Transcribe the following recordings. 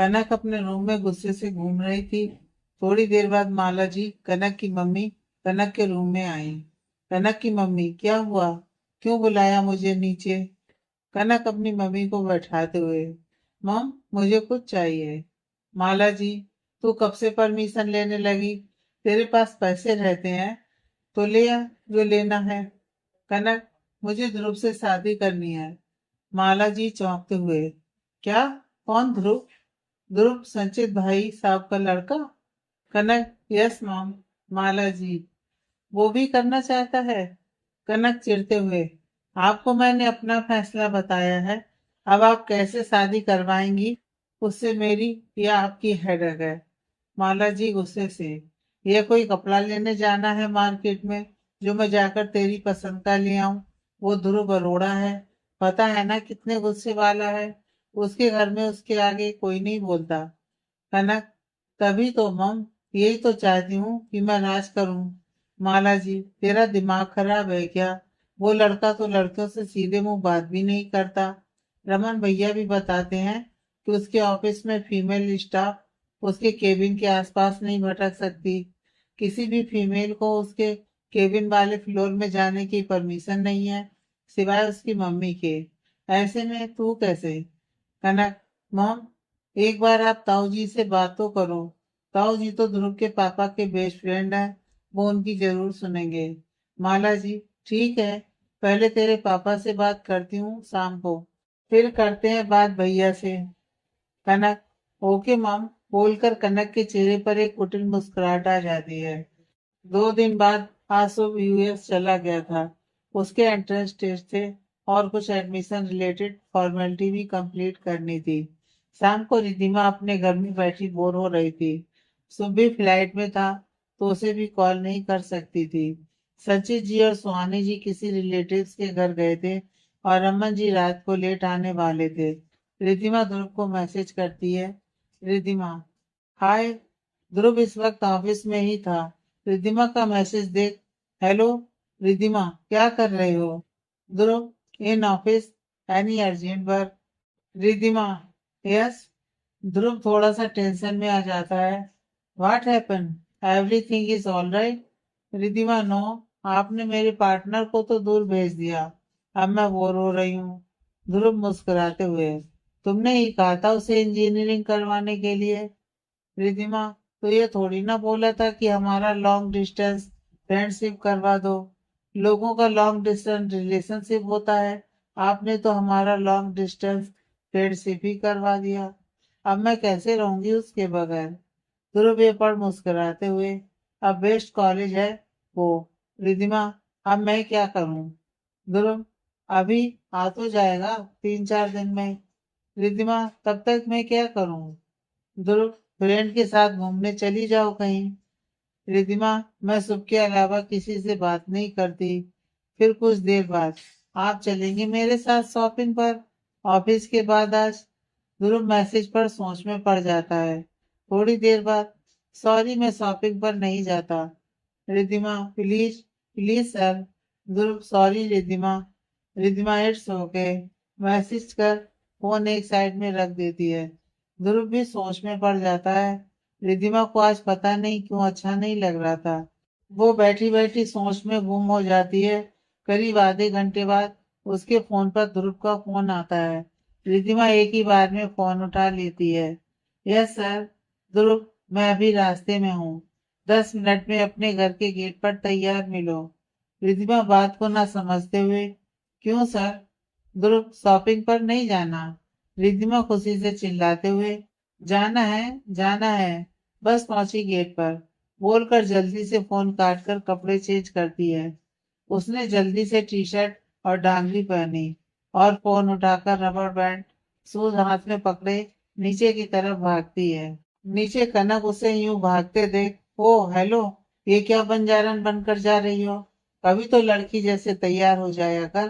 कनक अपने रूम में गुस्से से घूम रही थी। थोड़ी देर बाद माला जी, कनक की मम्मी, कनक के रूम में आई। कनक की मम्मी, क्या हुआ? क्यों बुलाया मुझे नीचे? कनक अपनी मम्मी को बैठाते हुए, मम मुझे कुछ चाहिए। माला जी, तू कब से परमिशन लेने लगी? तेरे पास पैसे रहते हैं तो ले आ जो लेना है। कनक, मुझे ध्रुव से शादी करनी है। माला जी चौंकते हुए, क्या? कौन ध्रुव? ध्रुव संचित भाई साहब का लड़का? कनक, यस मॉम। माला जी, वो भी करना चाहता है? कनक चिढ़ते हुए, आपको मैंने अपना फैसला बताया है। अब आप कैसे शादी करवाएंगी, उससे मेरी या आपकी हेडेक है। माला जी गुस्से से, ये कोई कपड़ा लेने जाना है मार्केट में जो मैं जाकर तेरी पसंद का ले आऊं? वो ध्रुव अरोड़ा है, पता है ना कितने गुस्से वाला है। उसके घर में उसके आगे कोई नहीं बोलता। कनक, तभी तो मम, यही तो चाहती हूँ कि मैं राज करूं। माला जी, तेरा दिमाग खराब है क्या? वो लड़का तो लड़कियों से सीधे मुंह बात भी नहीं करता। रमन भैया भी बताते हैं कि उसके ऑफिस में फीमेल स्टाफ उसके केबिन के आसपास नहीं भटक सकती। किसी भी फीमेल को उसके केबिन वाले फ्लोर में जाने की परमिशन नहीं है, सिवाय उसकी मम्मी के। ऐसे में तू कैसे? कनक, मॉम, एक बार आप ताऊ जी से बात तो करो। ताऊ जी तो ध्रुव के पापा के बेस्ट फ्रेंड हैं, वो उनकी जरूर सुनेंगे। माला जी, ठीक है, पहले तेरे पापा से बात करती हूँ शाम को, फिर करते हैं बात भैया से। कनक, ओके मॉम बोलकर कनक के चेहरे पर एक कुटिल मुस्कुराहट आ जाती है। 2 दिन बाद आसुब यूएस चला गया था। उसके एंट्रेंस टेस्ट थे और कुछ एडमिशन रिलेटेड फॉर्मेलिटी भी कंप्लीट करनी थी। शाम को रिद्धिमा अपने घर में बैठी बोर हो रही थी। सुबह फ्लाइट में था तो उसे भी कॉल नहीं कर सकती थी। सचिन जी और सुहानी जी किसी रिलेटिव्स के घर गए थे और रमन जी रात को लेट आने वाले थे। रिद्धिमा ध्रुव को मैसेज करती है, रिद्धिमा, हाय। ध्रुव इस वक्त ऑफिस में ही था। रिद्धिमा का मैसेज देख, हेलो रिद्धिमा, क्या कर रहे हो? Dhruv, in office, any urgent work? Riddhima, yes. Dhruv थोड़ा सा टेंशन में आ जाता है। What happen? Everything is all right? Riddhima, no, आपने मेरे पार्टनर को तो दूर भेज दिया। अब मैं बोर हो रही हूँ। ध्रुव मुस्कुराते हुए, तुमने ही कहा था उसे इंजीनियरिंग करवाने के लिए। रिधिमा, तो ये थोड़ी ना बोला था कि हमारा लॉन्ग डिस्टेंस फ्रेंडशिप करवा दो। लोगों का लॉन्ग डिस्टेंस रिलेशनशिप होता है, आपने तो हमारा लॉन्ग डिस्टेंस फ्रेंडशिप ही करवा दिया। अब मैं कैसे रहूंगी उसके बगैर? ध्रुव ये पर मुस्कुराते हुए, अब बेस्ट कॉलेज है वो। रिधिमा, अब मैं क्या करूं? ध्रुव, अभी आ तो जाएगा 3-4 दिन में। रिधिमा, तब तक मैं क्या करूं? ध्रुव, फ्रेंड के साथ घूमने चली जाओ कहीं। रिधिमा, मैं सुबह के अलावा किसी से बात नहीं करती। फिर कुछ देर बाद, आप चलेंगे मेरे साथ शॉपिंग पर ऑफिस के बाद आज? ध्रुव मैसेज पर सोच में पड़ जाता है। थोड़ी देर बाद, सॉरी मैं शॉपिंग पर नहीं जाता। Ridhima, please, please sir. Dhruv, sorry Ridhima. Ridhima, it's okay. Message कर फोन एक साइड में रख देती है। ध्रुव भी सोच में पड़ जाता है। रिधिमा को आज पता नहीं क्यों अच्छा नहीं लग रहा था। वो बैठी बैठी सोच में गुम हो जाती है। करीब आधे घंटे बाद उसके फोन पर ध्रुव का फोन आता है। रिधिमा एक ही बार में फोन उठा लेती है। Yes sir. ध्रुव, मैं अभी रास्ते में हूँ, 10 मिनट में अपने घर के गेट पर तैयार मिलो। रिधिमा बात को ना समझते हुए, क्यों सर? ध्रुव, शॉपिंग पर नहीं जाना? रिधिमा खुशी से चिल्लाते हुए, जाना है, जाना है, बस पहुंची गेट पर, बोलकर जल्दी से फोन काटकर कपड़े चेंज करती है। उसने जल्दी से टी शर्ट और डांगरी पहनी और फोन उठाकर रबर बैंड शूज हाथ में पकड़े नीचे की तरफ भागती है। नीचे कनक उसे यूं भागते देख, ओ हेलो, ये क्या बंजारन बनकर जा रही हो? कभी तो लड़की जैसे तैयार हो जाया कर।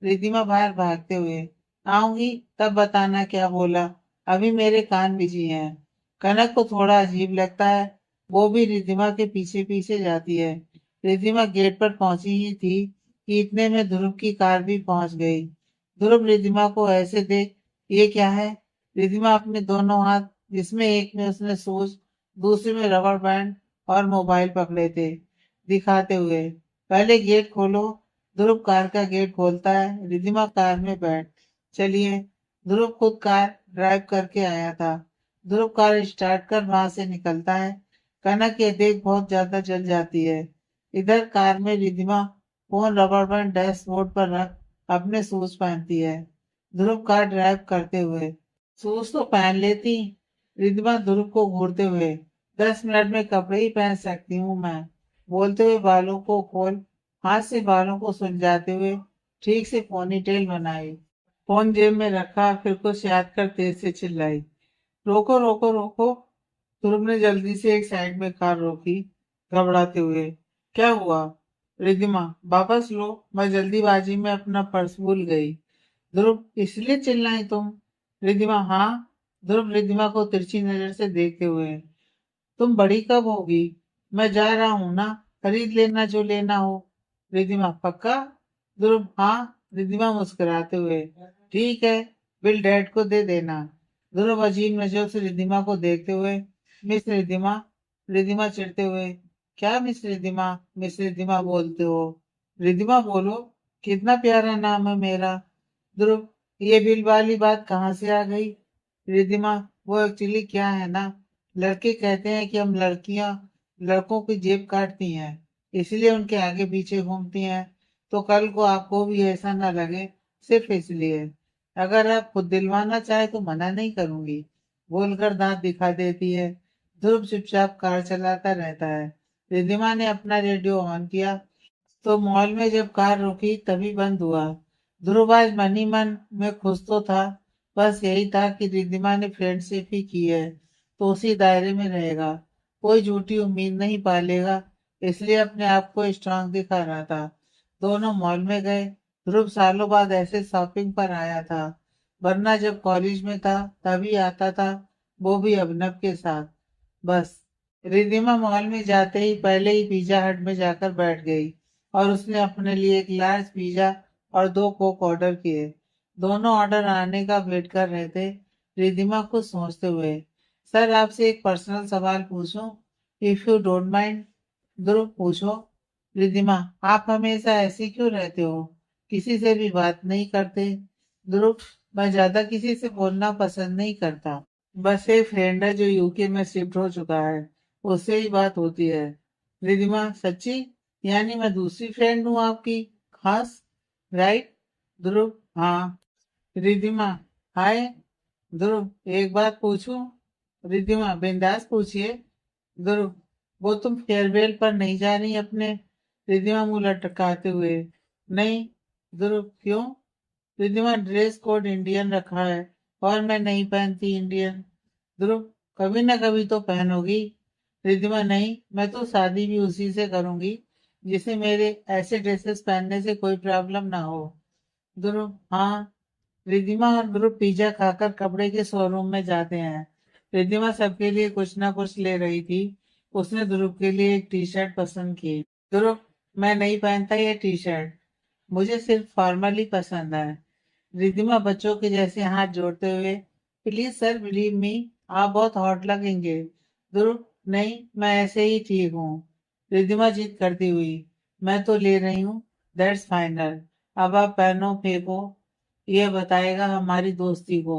रिधिमा बाहर भागते हुए, आऊंगी तब बताना क्या बोला, अभी मेरे कान बिजी हैं। कनक को थोड़ा अजीब लगता है, वो भी रिधिमा के पीछे पीछे जाती है। रिधिमा गेट पर पहुंची ही थी कि इतने में ध्रुव की कार भी पहुंच गई। ध्रुव रिधिमा को ऐसे देख, ये क्या है? रिधिमा अपने दोनों हाथ जिसमें एक में उसने शूज, दूसरे में रबर बैंड और मोबाइल पकड़े थे, दिखाते हुए, पहले गेट खोलो। ध्रुव कार का गेट खोलता है। रिधिमा कार में बैठ चलिए। ध्रुव खुद कार ड्राइव करके आया था। ध्रुव कार स्टार्ट कर वहां से निकलता है। कनक ये देख बहुत ज्यादा जल जाती है। इधर कार में Ridhima phone rubber band dashboard पर रख अपने शूज पहनती है। ध्रुव कार ड्राइव करते हुए, शूज तो पहन लेती। रिधिमा ध्रुव को घूरते हुए, 10 मिनट में कपड़े ही पहन सकती हूँ मैं, बोलते हुए बालों को खोल, हाथ से बालों को सुलझाते हुए ठीक से पोनीटेल बनाई। फोन जेब में रखा, फिर कुछ याद कर तेज से चिल्लाई, रोको रोको रोको। ध्रुव ने जल्दी से एक साइड में कार रोकी, घबराते हुए। क्या हुआ? रिधिमा, वापस लो, मैं जल्दीबाजी में अपना पर्स भूल गई। ध्रुव, इसलिए चिल्लाई तुम? रिधिमा, हाँ। ध्रुव रिधिमा को तिरछी नजर से देखते हुए, तुम बड़ी कब होगी? मैं जा रहा हूँ ना, खरीद लेना जो लेना हो। रिधिमा, पक्का? ध्रुव, हाँ। रिधिमा मुस्कुराते हुए, ठीक है, बिल डैड को दे देना। ध्रुव अजीब नजरों से रिधिमा को देखते हुए, मिस रिधिमा। रिधिमा चिढ़ते हुए, क्या मिस रिधिमा, मिस रिधिमा बोलते हो? रिधिमा, बोलो, कितना प्यारा नाम है मेरा। ध्रुव, ये बिल वाली बात कहाँ से आ गई? रिधिमा, वो एक्चुअली क्या है ना, लड़के कहते हैं कि हम लड़कियां लड़कों की जेब काटती हैं, इसलिए उनके आगे पीछे घूमती हैं, तो कल को आपको भी ऐसा ना लगे, सिर्फ इसलिए। अगर आप खुद दिलवाना चाहे तो मना नहीं करूंगी, बोलकर दांत दिखा देती है। ध्रुव चुपचाप कार चलाता रहता है। रिधिमा ने अपना रेडियो ऑन किया तो मॉल में जब कार रुकी तभी बंद हुआ। ध्रुव आज मन ही मन में खुश तो था, बस यही था कि रिद्धिमा ने फ्रेंडशिप ही की है तो उसी दायरे में रहेगा, कोई झूठी उम्मीद नहीं पालेगा, इसलिए अपने आप को स्ट्रांग दिखा रहा था। दोनों मॉल में गए। ध्रुव सालों बाद ऐसे शॉपिंग पर आया था, वरना जब कॉलेज में था तभी आता था, वो भी अभिनव के साथ। बस रिद्धिमा मॉल में जाते ही पहले ही पिज्जा हट में जाकर बैठ गई और उसने अपने लिए एक लार्ज पिज्जा और 2 कोक ऑर्डर किए। दोनों ऑर्डर आने का वेट कर रहे थे। रिधिमा कुछ सोचते हुए, सर आपसे एक पर्सनल सवाल पूछूं, इफ यू डोंट माइंड? ध्रुव, पूछो। रिधिमा, आप हमेशा ऐसे क्यों रहते हो, किसी से भी बात नहीं करते? ध्रुव, मैं ज्यादा किसी से बोलना पसंद नहीं करता, बस एक फ्रेंड है जो यूके में शिफ्ट हो चुका है, उससे ही बात होती है। रिधिमा, सच्ची? यानी मैं दूसरी फ्रेंड हूँ आपकी, खास, राइट? ध्रुव, हाँ। रिधिमा, हाय। ध्रुव, एक बात पूछूं? रिधिमा, बिंदास पूछिए। ध्रुव, वो तुम फेयरवेल पर नहीं जा रही अपने? रिधिमा मुंह लटकाते हुए, नहीं। ध्रुव, क्यों? रिधिमा, ड्रेस कोड इंडियन रखा है और मैं नहीं पहनती इंडियन। ध्रुव, कभी ना कभी तो पहनोगी। रिधिमा, नहीं, मैं तो शादी भी उसी से करूंगी जिसे मेरे ऐसे ड्रेसेस पहनने से कोई प्रॉब्लम ना हो। ध्रुव, हाँ। रिधिमा और ध्रुव पिज्जा खाकर कपड़े के शोरूम में जाते हैं। रिधिमा सबके लिए कुछ ना कुछ ले रही थी। उसने ध्रुव के लिए एक टी शर्ट पसंद की। ध्रुव, मैं नहीं पहनता ये टी शर्ट, मुझे सिर्फ फॉर्मल ही पसंद है। रिधिमा बच्चों के जैसे हाथ जोड़ते हुए, प्लीज सर बिलीव मी, आप बहुत हॉट लगेंगे। ध्रुव, नहीं, मैं ऐसे ही ठीक हूँ। रिधिमा जिद करती हुई, मैं तो ले रही हूँ, दैट्स फाइनल, अब आप पहनो फेंको, यह बताएगा हमारी दोस्ती को।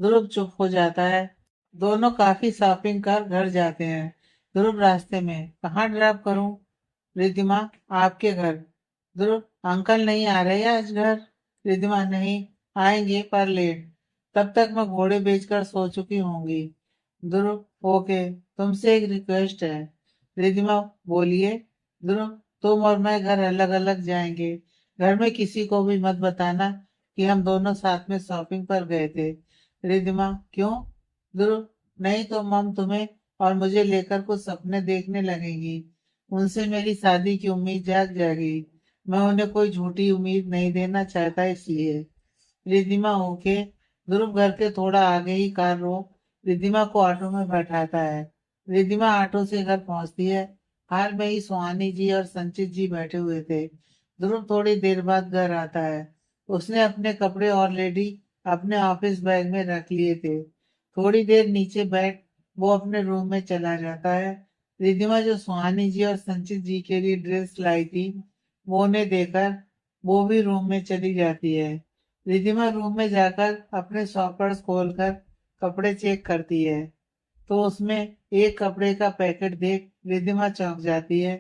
ध्रुव चुप हो जाता है। दोनों काफी शॉपिंग कर घर जाते हैं। ध्रुव रास्ते में, कहाँ ड्रॉप करूं? रिधिमा, आपके घर। ध्रुव, अंकल नहीं आ रहे आज घर? रिधिमा, नहीं, आएंगे पर लेट, तब तक मैं घोड़े बेचकर सो चुकी होंगी। ध्रुव, ओके, तुमसे एक रिक्वेस्ट है। रिधिमा, बोलिए। ध्रुव, तुम और मैं घर अलग अलग जाएंगे, घर में किसी को भी मत बताना कि हम दोनों साथ में शॉपिंग पर गए थे। रिधिमा, क्यों? ध्रुव, नहीं तो मम तुम्हें और मुझे लेकर कुछ सपने देखने लगेंगी, उनसे मेरी शादी की उम्मीद जाग जाएगी, मैं उन्हें कोई झूठी उम्मीद नहीं देना चाहता इसलिए। रिधिमा, ओके। ध्रुव घर के थोड़ा आगे ही कार रोक रिधिमा को ऑटो में बैठाता है। रिधिमा ऑटो से घर पहुंचती है। हाल में ही सुहानी जी और संचित जी बैठे हुए थे। ध्रुव थोड़ी देर बाद घर आता है। उसने अपने कपड़े ऑलरेडी अपने ऑफिस बैग में रख लिए थे। थोड़ी देर नीचे बैठ वो अपने रूम में चला जाता है। रिद्धिमा जो सुहानी जी और संचित जी के लिए ड्रेस लाई थी वो उन्हें देकर वो भी रूम में चली जाती है। रिद्धिमा रूम में जाकर अपने सॉकर्स खोलकर कपड़े चेक करती है तो उसमें एक कपड़े का पैकेट देख रिद्धिमा चौंक जाती है।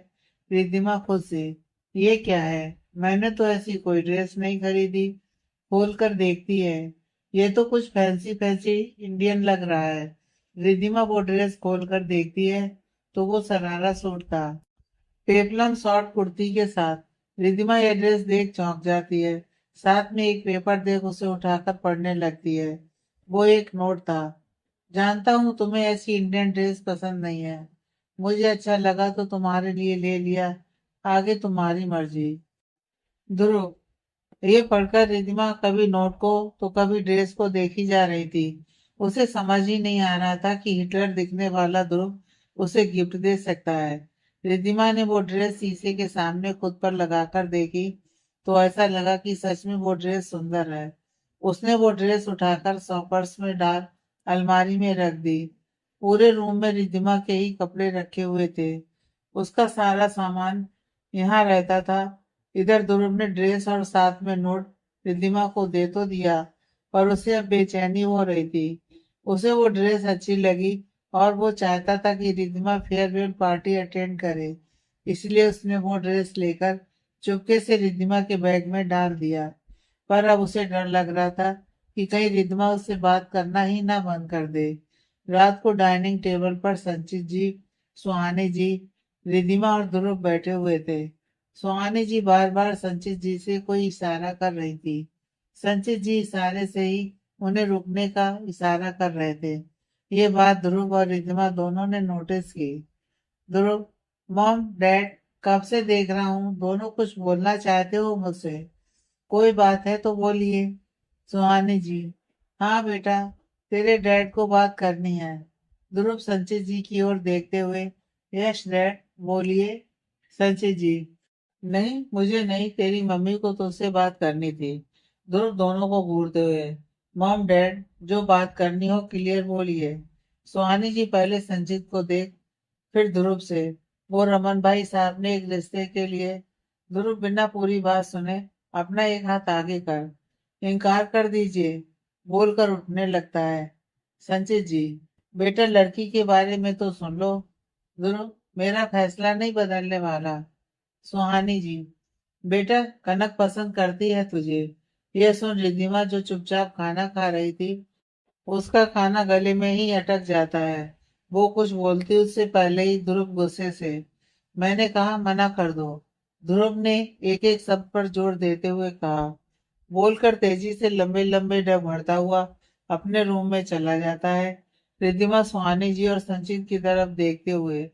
रिद्धिमा खुद से, ये क्या है, मैंने तो ऐसी कोई ड्रेस नहीं खरीदी। खोल कर देखती है, ये तो कुछ फैंसी फैंसी इंडियन लग रहा है। रिद्धिमा वो ड्रेस खोल कर देखती है तो वो सरारा सूट था, पेपलम शॉर्ट कुर्ती के साथ। रिद्धिमा यह ड्रेस देख चौंक जाती है, साथ में एक पेपर देख उसे उठाकर पढ़ने लगती है। वो एक नोट था, जानता हूँ तुम्हें ऐसी इंडियन ड्रेस पसंद नहीं है, मुझे अच्छा लगा तो तुम्हारे लिए ले लिया, आगे तुम्हारी मर्जी। ध्रुव, ये पढ़कर रिधिमा कभी नोट को तो कभी ड्रेस को देखी जा रही थी। उसे समझ ही नहीं आ रहा था कि हिटलर दिखने वाला ध्रुव उसे गिफ्ट दे सकता है। रिधिमा ने वो ड्रेस शीशे के सामने खुद पर लगाकर देखी तो ऐसा लगा कि सच में वो ड्रेस सुंदर है। उसने वो ड्रेस उठाकर सॉकर्स में डाल अलमारी में रख दी। पूरे रूम में रिधिमा के ही कपड़े रखे हुए थे, उसका सारा सामान यहाँ रहता था। इधर ध्रुव ने ड्रेस और साथ में नोट रिद्धिमा को दे तो दिया, पर उसे अब बेचैनी हो रही थी। उसे वो ड्रेस अच्छी लगी और वो चाहता था कि रिद्धिमा फेयरवेल पार्टी अटेंड करे, इसलिए उसने वो ड्रेस लेकर चुपके से रिद्धिमा के बैग में डाल दिया। पर अब उसे डर लग रहा था कि कहीं रिद्धिमा उससे बात करना ही ना बंद कर दे। रात को डाइनिंग टेबल पर संचित जी, सुहानी जी, रिद्धिमा और ध्रुव बैठे हुए थे। सुहानी जी बार बार संचित जी से कोई इशारा कर रही थी। संचित जी इशारे से ही उन्हें रुकने का इशारा कर रहे थे। ये बात ध्रुव और रिद्धिमा दोनों ने नोटिस की। ध्रुव, मॉम डैड, कब से देख रहा हूँ दोनों कुछ बोलना चाहते हो मुझसे, कोई बात है तो बोलिए। सुहानी जी, हाँ बेटा, तेरे डैड को बात करनी है। ध्रुव संचित जी की ओर देखते हुए, यस डैड, बोलिए। संचित जी, नहीं मुझे नहीं, तेरी मम्मी को तुझसे बात करनी थी। ध्रुव दोनों को घूरते हुए, मॉम डैड, जो बात करनी हो क्लियर बोलिए। सुहानी जी पहले संजीत को देख फिर ध्रुव से, वो रमन भाई साहब ने एक रिश्ते के लिए। ध्रुव बिना पूरी बात सुने अपना एक हाथ आगे कर, इनकार कर दीजिए, बोलकर उठने लगता है। संचित जी, बेटा लड़की के बारे में तो सुन लो। ध्रुव, मेरा फैसला नहीं बदलने वाला। सुहानी जी, बेटा कनक पसंद करती है तुझे। यह सुन रिद्धिमा जो चुपचाप खाना खा रही थी, उसका खाना गले में ही अटक जाता है। वो कुछ बोलती उससे पहले ही ध्रुव गुस्से से, मैंने कहा मना कर दो। ध्रुव ने एक एक शब्द पर जोर देते हुए कहा, बोलकर तेजी से लंबे लंबे डग भरता हुआ अपने रूम में चला जाता है। रिद्धिमा सुहानी जी और संचित की तरफ देखते हुए,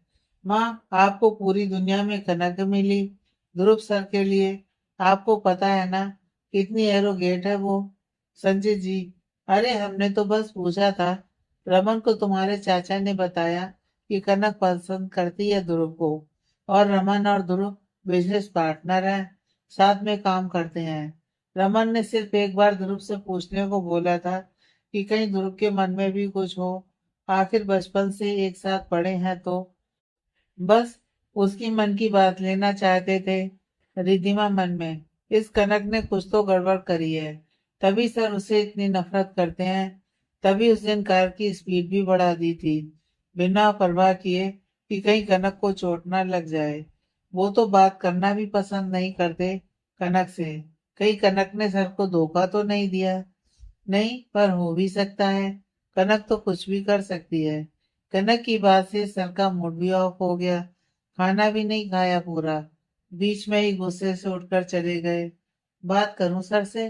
माँ, आपको पूरी दुनिया में कनक मिली, ध्रुव सर के लिए, आपको पता है ना कितनी एरोगेट है वो। संचित जी, अरे हमने तो बस पूछा था, रमन को तुम्हारे चाचा ने बताया कि कनक पसंद करती है ध्रुव को, और रमन और ध्रुव बिजनेस पार्टनर हैं, साथ में काम करते हैं। रमन ने सिर्फ एक बार ध्रुव से पूछने को बोला था कि कहीं ध्रुव के मन में भी कुछ हो, आखिर बचपन से एक साथ पढ़े हैं तो। बस उसकी मन की बात लेना चाहते थे। रिद्धिमा मन में, इस कनक ने कुछ तो गड़बड़ करी है, तभी सर उसे इतनी नफरत करते हैं। तभी उस दिन कार की स्पीड भी बढ़ा दी थी, बिना परवाह किए कि कहीं कनक को चोट ना लग जाए। वो तो बात करना भी पसंद नहीं करते कनक से, कहीं कनक ने सर को धोखा तो नहीं दिया। नहीं, पर हो भी सकता है, कनक तो कुछ भी कर सकती है। कनक की बात से सर का मूड भी ऑफ हो गया, खाना भी नहीं खाया पूरा, बीच में ही गुस्से से उठकर चले गए। बात करूं सर से,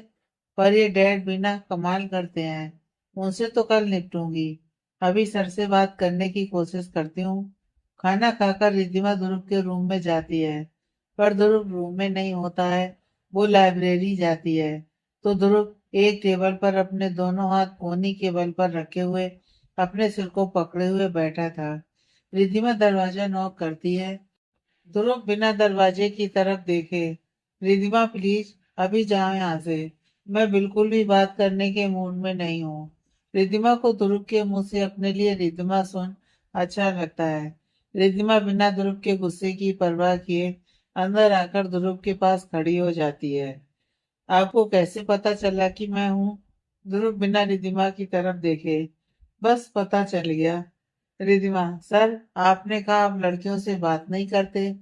पर ये डैड बिना कमाल करते हैं, उनसे तो कल निपटूंगी, अभी सर से बात करने की कोशिश करती हूँ। खाना खाकर रिद्धिमा ध्रुव के रूम में जाती है, पर ध्रुव रूम में नहीं होता है, वो लाइब्रेरी जाती है। तो ध्रुव एक टेबल पर अपने दोनों हाथ कोहनी के बल पर रखे हुए अपने सिर को पकड़े हुए बैठा था। रिद्धिमा दरवाजा नॉक करती है। ध्रुव बिना दरवाजे की तरफ देखे, रिद्धिमा प्लीज अभी जाओ यहाँ से, मैं बिल्कुल भी बात करने के मूड में नहीं हूँ। रिद्धिमा को ध्रुव के मुंह से अपने लिए रिद्धिमा सुन अच्छा लगता है। रिद्धिमा बिना ध्रुव के गुस्से की परवाह किए अंदर आकर ध्रुव के पास खड़ी हो जाती है। आपको कैसे पता चला कि मैं हूँ? ध्रुव बिना रिद्धिमा की तरफ देखे। बस पता चल गया। रिद्धिमा, सर आपने कहा आप लड़कियों से बात नहीं करते,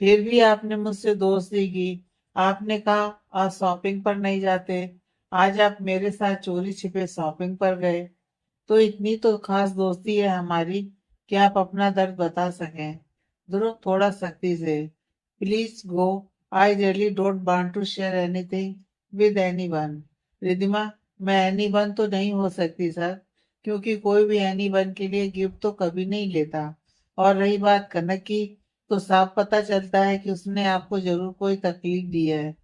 फिर भी आपने मुझसे दोस्ती की। आपने कहा आज शॉपिंग पर नहीं जाते, आज आप मेरे साथ चोरी छिपे शॉपिंग पर गए। तो इतनी तो खास दोस्ती है हमारी कि आप अपना दर्द बता सकें। ध्रुव थोड़ा सख्ती से, please go, I really don't want to share anything with anyone. Riddhima, मैं एनीवन तो नहीं हो सकती सर, क्योंकि कोई भी एनीवन के लिए गिफ्ट तो कभी नहीं लेता। और रही बात कनक की, तो साफ पता चलता है कि उसने आपको जरूर कोई तकलीफ दी है।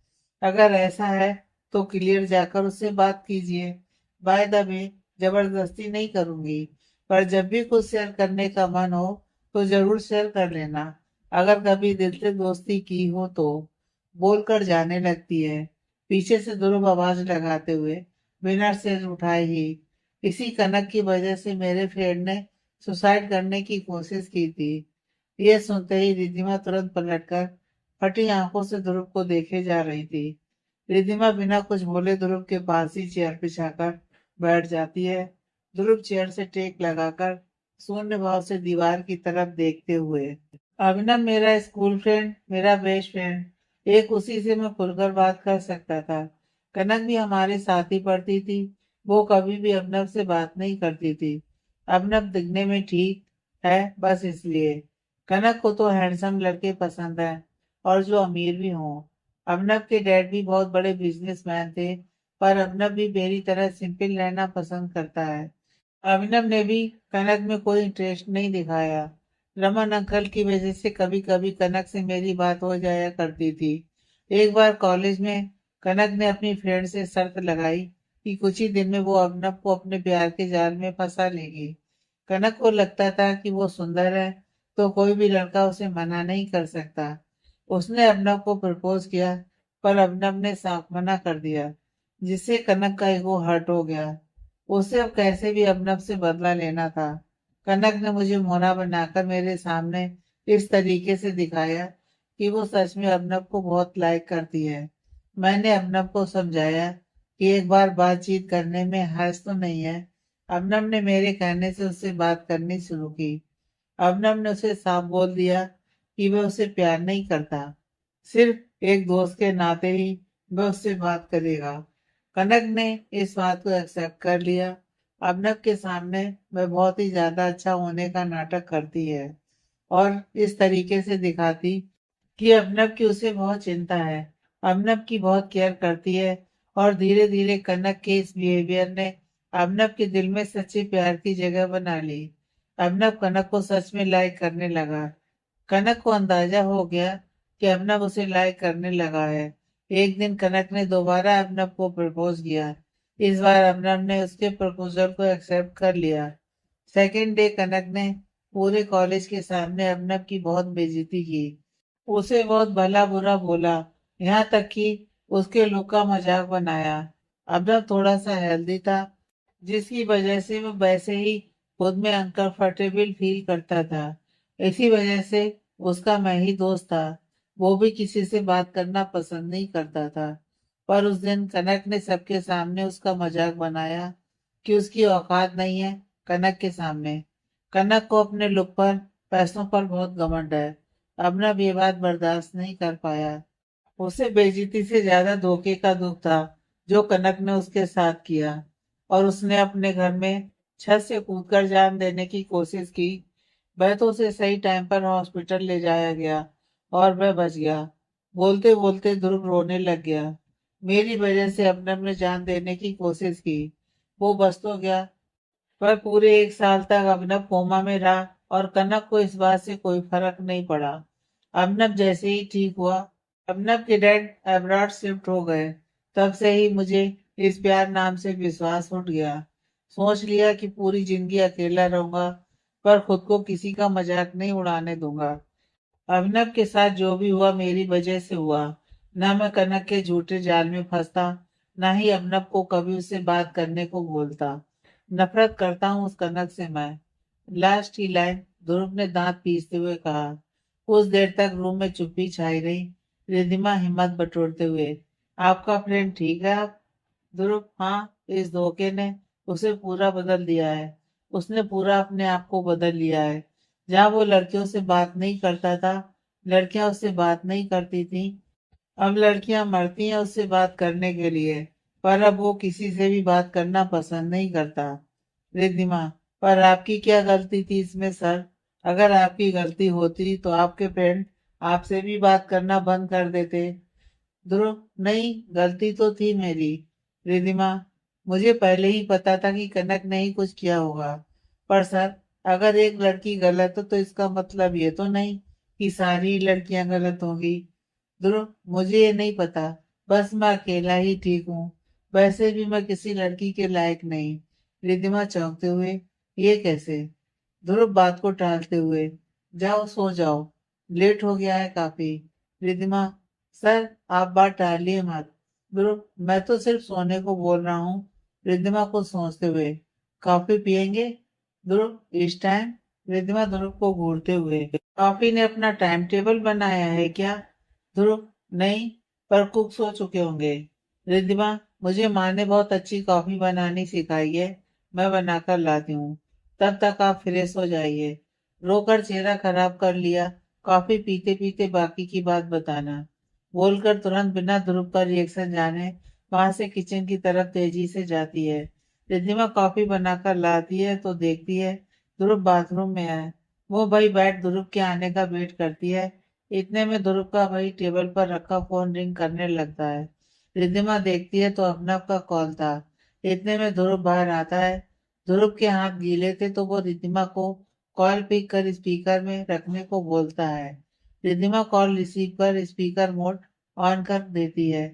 अगर ऐसा है तो क्लियर जाकर उससे बात कीजिए। बाय द वे, जबरदस्ती नहीं करूंगी, पर जब भी कुछ शेयर करने का मन हो तो जरूर शेयर कर लेना। अगर कभी दिल से दोस्ती की हो तो। बोलकर जाने लगती है, पीछे से ध्रुव आवाज लगाते हुए, बिना सिर उठाए ही, इसी कनक की वजह से मेरे फ्रेंड ने सुसाइड करने की कोशिश की थी। यह सुनते ही रिद्धिमा तुरंत पलटकर फटी आंखों से ध्रुव को देखे जा रही थी। रिद्धिमा बिना कुछ बोले ध्रुव के पास ही चेयर बिछाकर बैठ जाती है। ध्रुव चेयर से टेक लगाकर शून्य भाव से दीवार की तरफ देखते हुए, अभिनव मेरा स्कूल फ्रेंड, मेरा बेस्ट फ्रेंड, एक उसी से मैं खुलकर बात कर सकता था। कनक भी हमारे साथ ही पढ़ती थी, वो कभी भी अभिनव से बात नहीं करती थी। अभिनव दिखने में ठीक है बस इसलिए। कनक को तो हैंडसम लड़के पसंद है, और जो अमीर भी हों। अभिनव के डैड भी बहुत बड़े बिजनेसमैन थे, पर अभिनव भी मेरी तरह सिंपल रहना पसंद करता है। अभिनव ने भी कनक में कोई इंटरेस्ट नहीं दिखाया। रमन अंकल की वजह से कभी कभी कनक से मेरी बात हो जाया करती थी। एक बार कॉलेज में कनक ने अपनी फ्रेंड से शर्त लगाई कि कुछ ही दिन में वो अभिनव को अपने प्यार के जाल में फंसा लेगी। कनक को लगता था कि वो सुंदर है, तो कोई भी लड़का उसे मना नहीं कर सकता। उसने अभिनव को प्रपोज किया, पर अभिनव ने साफ मना कर दिया, जिससे कनक का ईगो हर्ट हो गया। उसे अब कैसे भी अभिनव से बदला लेना था। कनक ने मुझे मोना बनाकर मेरे सामने इस तरीके से दिखाया कि वो सच में अभिनव को बहुत लाइक करती है। मैंने अभिनव को समझाया कि एक बार बातचीत करने में हर्ज तो नहीं है। अभिनव ने मेरे कहने से उससे बात करनी शुरू की। अभिनव ने उसे साफ बोल दिया कि वह उसे प्यार नहीं करता, सिर्फ एक दोस्त के नाते ही वह उससे बात करेगा। कनक ने इस बात को एक्सेप्ट कर लिया। अभिनव के सामने वह बहुत ही ज्यादा अच्छा होने का नाटक करती है, और इस तरीके से दिखाती कि अभिनव की उसे बहुत चिंता है, अभिनव की बहुत केयर करती है। और धीरे धीरे कनक के इस बिहेवियर ने अभिनव के दिल में सच्चे प्यार की जगह बना ली। अभिनव कनक को सच में लाइक करने लगा। कनक को अंदाजा हो गया कि अभिनव उसे लाइक करने लगा है। एक दिन कनक ने दोबारा अभिनव को प्रपोज किया। इस बार अभिनव ने उसके प्रपोजल को एक्सेप्ट कर लिया। सेकेंड डे कनक ने पूरे कॉलेज के सामने अभिनव की बहुत बेइज्जती की। उसे बहुत भला बुरा बोला, यहाँ तक कि उसके लुक का मजाक बनाया। अभिनव थोड़ा सा हेल्दी था, जिसकी वजह से वो वैसे ही खुद में अनकंफर्टेबल फील करता था। इसी वजह से उसका मैं ही दोस्त था। वो भी किसी से बात करना पसंद नहीं करता था। पर उस दिन कनक ने सबके सामने उसका मजाक बनाया कि उसकी औकात नहीं है कनक के सामने। कनक को अपने लुक पर, पैसों पर बहुत घमंड है। अभिनव ये बात बर्दाश्त नहीं कर पाया। उसे बेइज्जती से ज्यादा धोखे का दुख था जो कनक ने उसके साथ किया। और उसने अपने घर में छत से कूदकर जान देने की कोशिश की। वह तो उसे सही टाइम पर हॉस्पिटल ले जाया गया, और वह बच गया। बोलते बोलते ध्रुव रोने लग गया। मेरी वजह से अभिनव ने जान देने की कोशिश की, वो बच तो गया, पर पूरे एक साल तक अभिनव कोमा में रहा, और कनक को इस बात से कोई फर्क नहीं पड़ा। अभिनव जैसे ही ठीक हुआ, अभिनव के डैड अब्रॉड शिफ्ट हो गए, तब से ही मुझे इस प्यार नाम से विश्वास उठ गया। सोच लिया कि पूरी जिंदगी अकेला रहूंगा, पर खुद को किसी का मजाक नहीं उड़ाने दूंगा। अभिनव के साथ जो भी हुआ मेरी वजह से हुआ। ना मैं कनक के झूठे जाल में फंसता, ना ही अभिनव को कभी उससे बात करने को बोलता। नफरत करता हूँ उस कनक से मैं। लास्ट की लाइन ध्रुव ने दांत पीसते हुए कहा। कुछ देर तक रूम में चुप्पी छाई रही। रिद्धिमा हिम्मत बटोरते हुए, आपका फ्रेंड ठीक है आप? ध्रुव, हाँ, इस धोखे ने उसे पूरा बदल दिया है। उसने पूरा अपने आप को बदल लिया है। जहाँ वो लड़कियों से बात नहीं करता था, लड़कियां उससे बात नहीं करती थी। अब लड़कियां मरती हैं उससे बात करने के लिए, पर अब वो किसी से भी बात करना पसंद नहीं करता। रिद्धिमा, पर आपकी क्या गलती थी इसमें सर? अगर आपकी गलती होती तो आपके फ्रेंड आपसे भी बात करना बंद कर देते। ध्रुव, नहीं, गलती तो थी मेरी। रिद्धिमा, मुझे पहले ही पता था कि कनक ने ही कुछ किया होगा। पर सर, अगर एक लड़की गलत हो तो इसका मतलब ये तो नहीं कि सारी लड़कियां गलत होंगी। ध्रुव, मुझे ये नहीं पता। बस मैं अकेला ही ठीक हूँ। वैसे भी मैं किसी लड़की के लायक नहीं। रिद्धिमा चौंकते हुए, ये कैसे? ध्रुव बात को टालते हुए, जाओ सो जाओ, लेट हो गया है काफी। रिद्धिमा, सर, आप बात टालिए मत। ध्रुव, मैं तो सिर्फ सोने को बोल रहा हूँ। रिद्धिमा को सोचते हुए, कॉफी पियेंगे? ध्रुव, इस टाइम? रिद्धिमा ध्रुव को घूरते हुए, कॉफी ने अपना टाइम टेबल बनाया है क्या? ध्रुव, नहीं, पर कुक सो चुके होंगे। रिद्धिमा, मुझे माँ ने बहुत अच्छी कॉफी बनानी सिखाई है। मैं बनाकर लाती हूँ। तब तक आप फ्रेश हो जाइए। रोकर चेहरा खराब कर लिया। कॉफी पीते पीते बाकी की बात बताना। बोलकर तुरंत बिना ध्रुव का रिएक्शन जाने वहां से किचन की तरफ तेजी से जाती है। रिद्धिमा कॉफी बनाकर लाती है तो देखती है ध्रुव बाथरूम में है। वो भाई बैठ ध्रुव के आने का वेट करती है। इतने में ध्रुव का भाई टेबल पर रखा फोन रिंग करने लगता है। रिद्धिमा देखती है तो अभिनव का कॉल था। इतने में ध्रुव बाहर आता है। ध्रुव के हाथ गीले थे तो वो रिद्धिमा को कॉल पिक कर स्पीकर में रखने को बोलता है। रिद्धिमा कॉल रिसीव कर स्पीकर मोड ऑन कर देती है।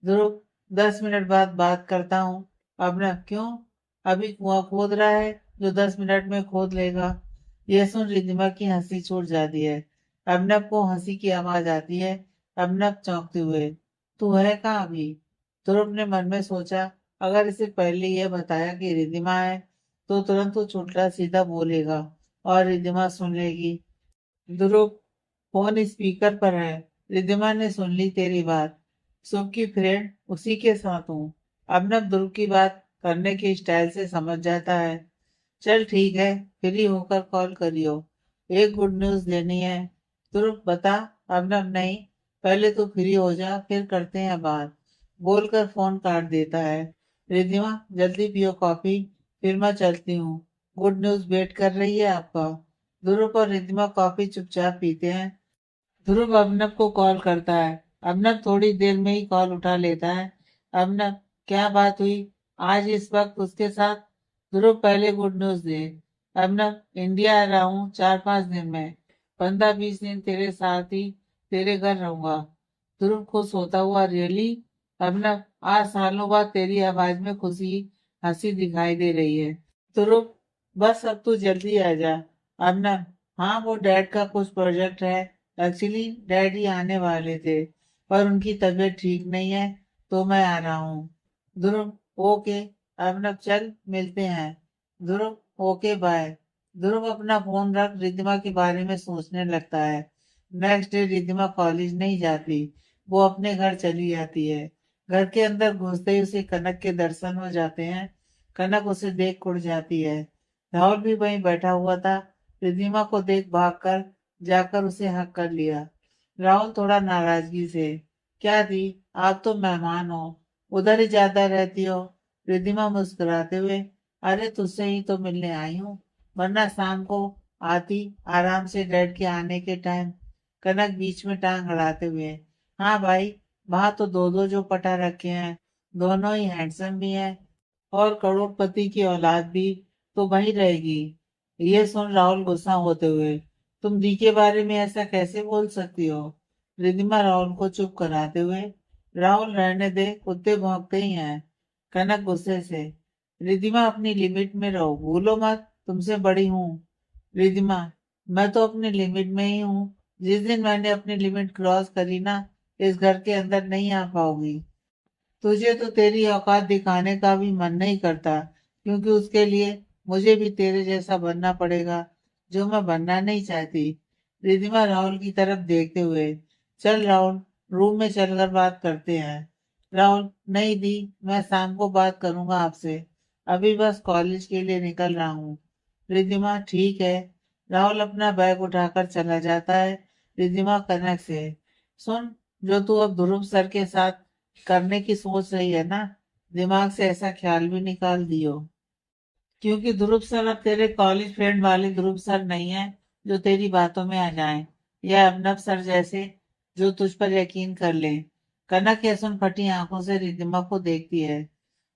ध्रुव, 10 मिनट बाद बात करता हूँ। अभिनव, क्यों? अभी कुआं खोद रहा है जो 10 मिनट में खोद लेगा। यह सुन रिद्धिमा की हंसी छूट जाती है। अभिनव को हंसी की आवाज आती है। अभिनव चौंकते हुए, तू है कहाँ अभी? ध्रुव ने मन में सोचा, अगर इसे पहले यह बताया कि रिद्धिमा है तो तुरंत वो उल्टा सीधा बोलेगा और रिद्धिमा सुन लेगी। ध्रुव, फोन स्पीकर पर है। रिद्धिमा ने सुन ली तेरी बात। सुख की फ्रेंड उसी के साथ हूँ। अभिनव ध्रुव की बात करने के स्टाइल से समझ जाता है। चल ठीक है, फ्री होकर कॉल करियो। एक गुड न्यूज देनी है। ध्रुव, बता। अभिनव, नहीं, पहले तो फ्री हो जा फिर करते हैं बात। बोलकर फोन काट देता है। रिद्धिमा, जल्दी पियो कॉफी, फिर मैं चलती हूँ। गुड न्यूज वेट कर रही है आपका। ध्रुव और रिद्धिमा कॉफी चुपचाप पीते हैं। ध्रुव अभिनव को कॉल करता है। अभिनव थोड़ी देर में ही कॉल उठा लेता है। अभिनव, क्या बात हुई आज इस वक्त उसके साथ? ध्रुव, पहले गुड न्यूज दे। अभिनव, इंडिया आ रहा हूँ 4-5 दिन में। 15-20 दिन तेरे साथ ही तेरे घर रहूंगा। ध्रुव खुश होता हुआ, रियली? अभिनव, आज सालों बाद तेरी आवाज में खुशी हंसी दिखाई दे रही है। ध्रुव, बस अब तू जल्दी आ जा। अभिनव, हाँ, वो डैड का कुछ प्रोजेक्ट है। एक्चुअली डैडी आने वाले थे पर उनकी तबीयत ठीक नहीं है तो मैं आ रहा हूँ। ध्रुव, ओके। अभिनव, चल मिलते हैं। ध्रुव, ओके बाय। ध्रुव अपना फोन रख रिद्धिमा के बारे में सोचने लगता है। नेक्स्ट डे रिद्धिमा कॉलेज नहीं जाती। वो अपने घर चली जाती है। घर के अंदर घुसते ही उसे कनक के दर्शन हो जाते हैं। कनक उसे देख उड़ जाती है। राहुल भी वहीं बैठा हुआ था। रिद्धिमा को देख भागकर जाकर उसे हक कर लिया। राहुल थोड़ा नाराजगी से, क्या दी, आप तो मेहमान हो, उधर ही ज्यादा रहती हो। रिद्धिमा मुस्कुराते हुए, अरे तुझसे ही तो मिलने आई हूँ, वरना शाम को आती आराम से डैड के आने के टाइम। कनक बीच में टांग अड़ाते हुए, हाँ भाई, वहां तो दो दो जो पटा रखे हैं, दोनों ही हैंडसम भी हैं और करोड़पति की औलाद भी तो वही रहेगी। ये सुन राहुल गुस्सा होते हुए, तुम दी के बारे में ऐसा कैसे बोल सकती हो? रिद्धिमा राहुल को चुप कराते हुए, राहुल रहने दे, कुत्ते भौंकते ही हैं। कनक गुस्से से, रिद्धिमा अपनी लिमिट में रहो, भूलो मत तुमसे बड़ी हूँ। रिद्धिमा, मैं तो अपनी लिमिट में ही हूँ। जिस दिन मैंने अपनी लिमिट क्रॉस करी ना, इस घर के अंदर नहीं आ पाओगी। तुझे तो तेरी औकात दिखाने का भी मन नहीं करता। क्योंकि उसके लिए मुझे भी तेरे जैसा बनना पड़ेगा, जो मैं बनना नहीं चाहती। रिद्धिमा राहुल की तरफ देखते हुए, चल राहुल, रूम में चलकर बात करते हैं। राहुल, नहीं दी, मैं शाम को बात करूंगा आपसे, अभी बस कॉलेज के लिए निकल रहा हूँ। रिद्धिमा, ठीक है। राहुल अपना बैग उठाकर चला जाता है। रिद्धिमा कनक से, सुन, जो तू अब ध्रुव सर के साथ करने की सोच रही है ना, दिमाग से ऐसा ख्याल भी निकाल दियो। क्योंकि ध्रुव सर अब तेरे कॉलेज फ्रेंड वाले ध्रुव सर नहीं है जो तेरी बातों में आ जाएं, या अभिनव सर जैसे जो तुझ पर यकीन कर ले। कनक यह फटी आंखों से रिद्धिमा को देखती है।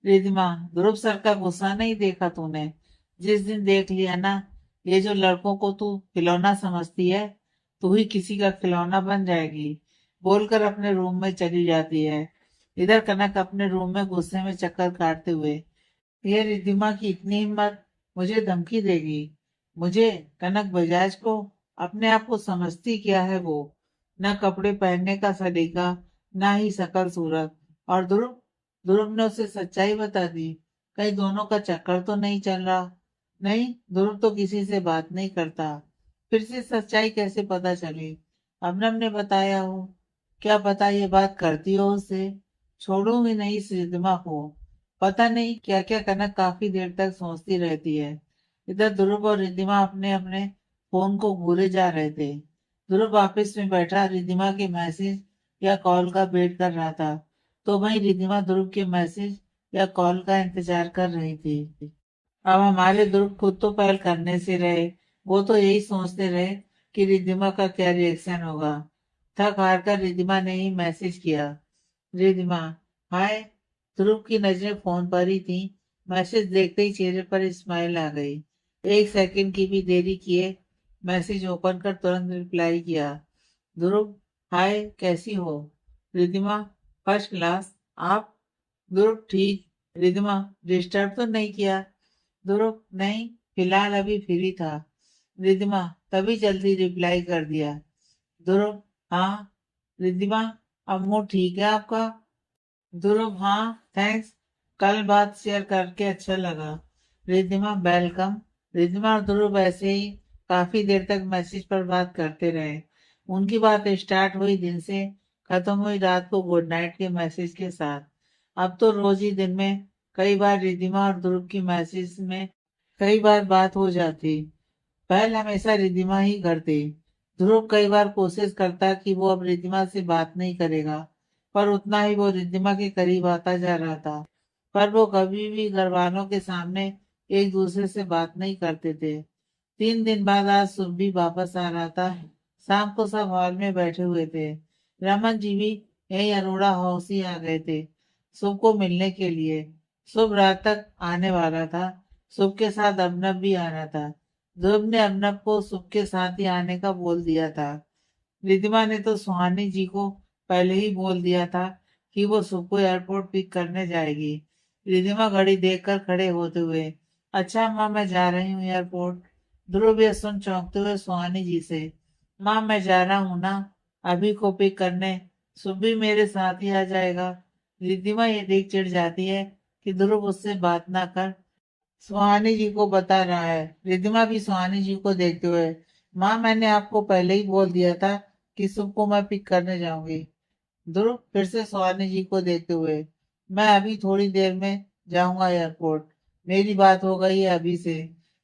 रिद्धिमा, ध्रुव सर का गुस्सा नहीं देखा तूने? जिस दिन देख लिया ना, ये जो लड़कों को तू खिलौना समझती है, तू ही किसी का खिलौना बन जाएगी, बोलकर अपने रूम में चली जाती है। इधर कनक अपने रूम में गुस्से में चक्कर काटते हुए, ये रिद्धिमा की इतनी हिम्मत, मुझे धमकी देगी? मुझे, कनक बजाज को? अपने आप को समझती क्या है वो? न कपड़े पहनने का सलीका, ना ही शकल सूरत। और ध्रुव, ध्रुव ने उसे सच्चाई बता दी। कहीं दोनों का चक्कर तो नहीं चल रहा? नहीं, ध्रुव तो किसी से बात नहीं करता। फिर से सच्चाई कैसे पता चली? अबनम ने बताया हो? क्या पता ये बात करती हो उससे? छोड़ूंगी नहीं इस रिद्धिमा को। पता नहीं क्या क्या कनक काफी देर तक सोचती रहती है। इधर ध्रुव और रिद्धिमा अपने अपने फोन को घूरे जा रहे थे। ध्रुव ऑफिस में बैठा रिद्धिमा के मैसेज या कॉल का वेट कर रहा था, तो वहीं रिद्धिमा ध्रुव के मैसेज या कॉल का इंतजार कर रही थी। अब हमारे ध्रुव खुद तो पहल करने से रहे, वो तो यही सोचते रहे कि रिद्धिमा का क्या रिएक्शन होगा। थक हार कर रिद्धिमा ने ही मैसेज किया, रिद्धिमा, हाय। ध्रुव की नजरें फोन पर ही थी। मैसेज देखते ही चेहरे पर स्माइल आ गई। एक सेकंड की भी देरी किए मैसेज ओपन कर तुरंत रिप्लाई किया, ध्रुव, हाय, कैसी हो? Riddhima, first class. आप? ध्रुव, ठीक। रिद्धिमा, डिस्टर्ब तो नहीं किया? ध्रुव, नहीं, फिलहाल अभी फ्री था। रिद्धिमा, तभी जल्दी रिप्लाई कर दिया। ध्रुव, हाँ। रिद्धिमा, अब मूड ठीक है आपका? ध्रुव, हाँ, थैंक्स। कल बात शेयर करके अच्छा लगा। रिद्धिमा, वेलकम। रिद्धिमा और ध्रुव ऐसे ही काफी देर तक मैसेज पर बात करते रहे। उनकी बात स्टार्ट हुई दिन से, खत्म हुई रात को गुड नाइट के मैसेज के साथ। अब तो रोज ही दिन में कई बार रिद्धिमा और ध्रुव की मैसेज में कई बार बात हो जाती। पहल हमेशा रिद्धिमा ही करती। ध्रुव कई बार कोशिश करता कि वो अब रिद्धिमा से बात नहीं करेगा, पर उतना ही वो रिद्धिमा के करीब आता जा रहा था। पर वो कभी भी घर वालों के सामने एक दूसरे से बात नहीं करते थे। 3 दिन बाद आज सुबह वापस आ रहा था। शाम को सब हॉल में बैठे हुए थे। रमन जी भी यही अरोड़ा हाउस ही आ गए थे शुभ को मिलने के लिए। शुभ रात तक आने वाला था। शुभ के साथ अबनव भी आ रहा था। ध्रुव ने अबनव को शुभ के साथ ही आने का बोल दिया था। रिद्धिमा ने तो सुहानी जी को पहले ही बोल दिया था कि वो शुभ को एयरपोर्ट पिक करने जाएगी। रिद्धिमा घड़ी देखकर खड़े होते हुए, अच्छा अम्मा, मैं जा रही हूँ एयरपोर्ट। ध्रुव ये सुन चौंकते हुए सुहानी जी से, माँ मैं जा रहा हूँ ना, अभी को पिक करने। शुभ भी मेरे साथ ही आ जाएगा। रिद्धिमा ये देख चिढ़ जाती है कि ध्रुव उससे बात ना कर सुहानी जी को बता रहा है। रिद्धिमा भी सुहानी जी को देखते हुए, माँ मैंने आपको पहले ही बोल दिया था कि शुभ को मैं पिक करने जाऊंगी। ध्रुव फिर से सुहानी जी को देखते हुए, मैं अभी थोड़ी देर में जाऊंगा एयरपोर्ट, मेरी बात हो गई है अभी से।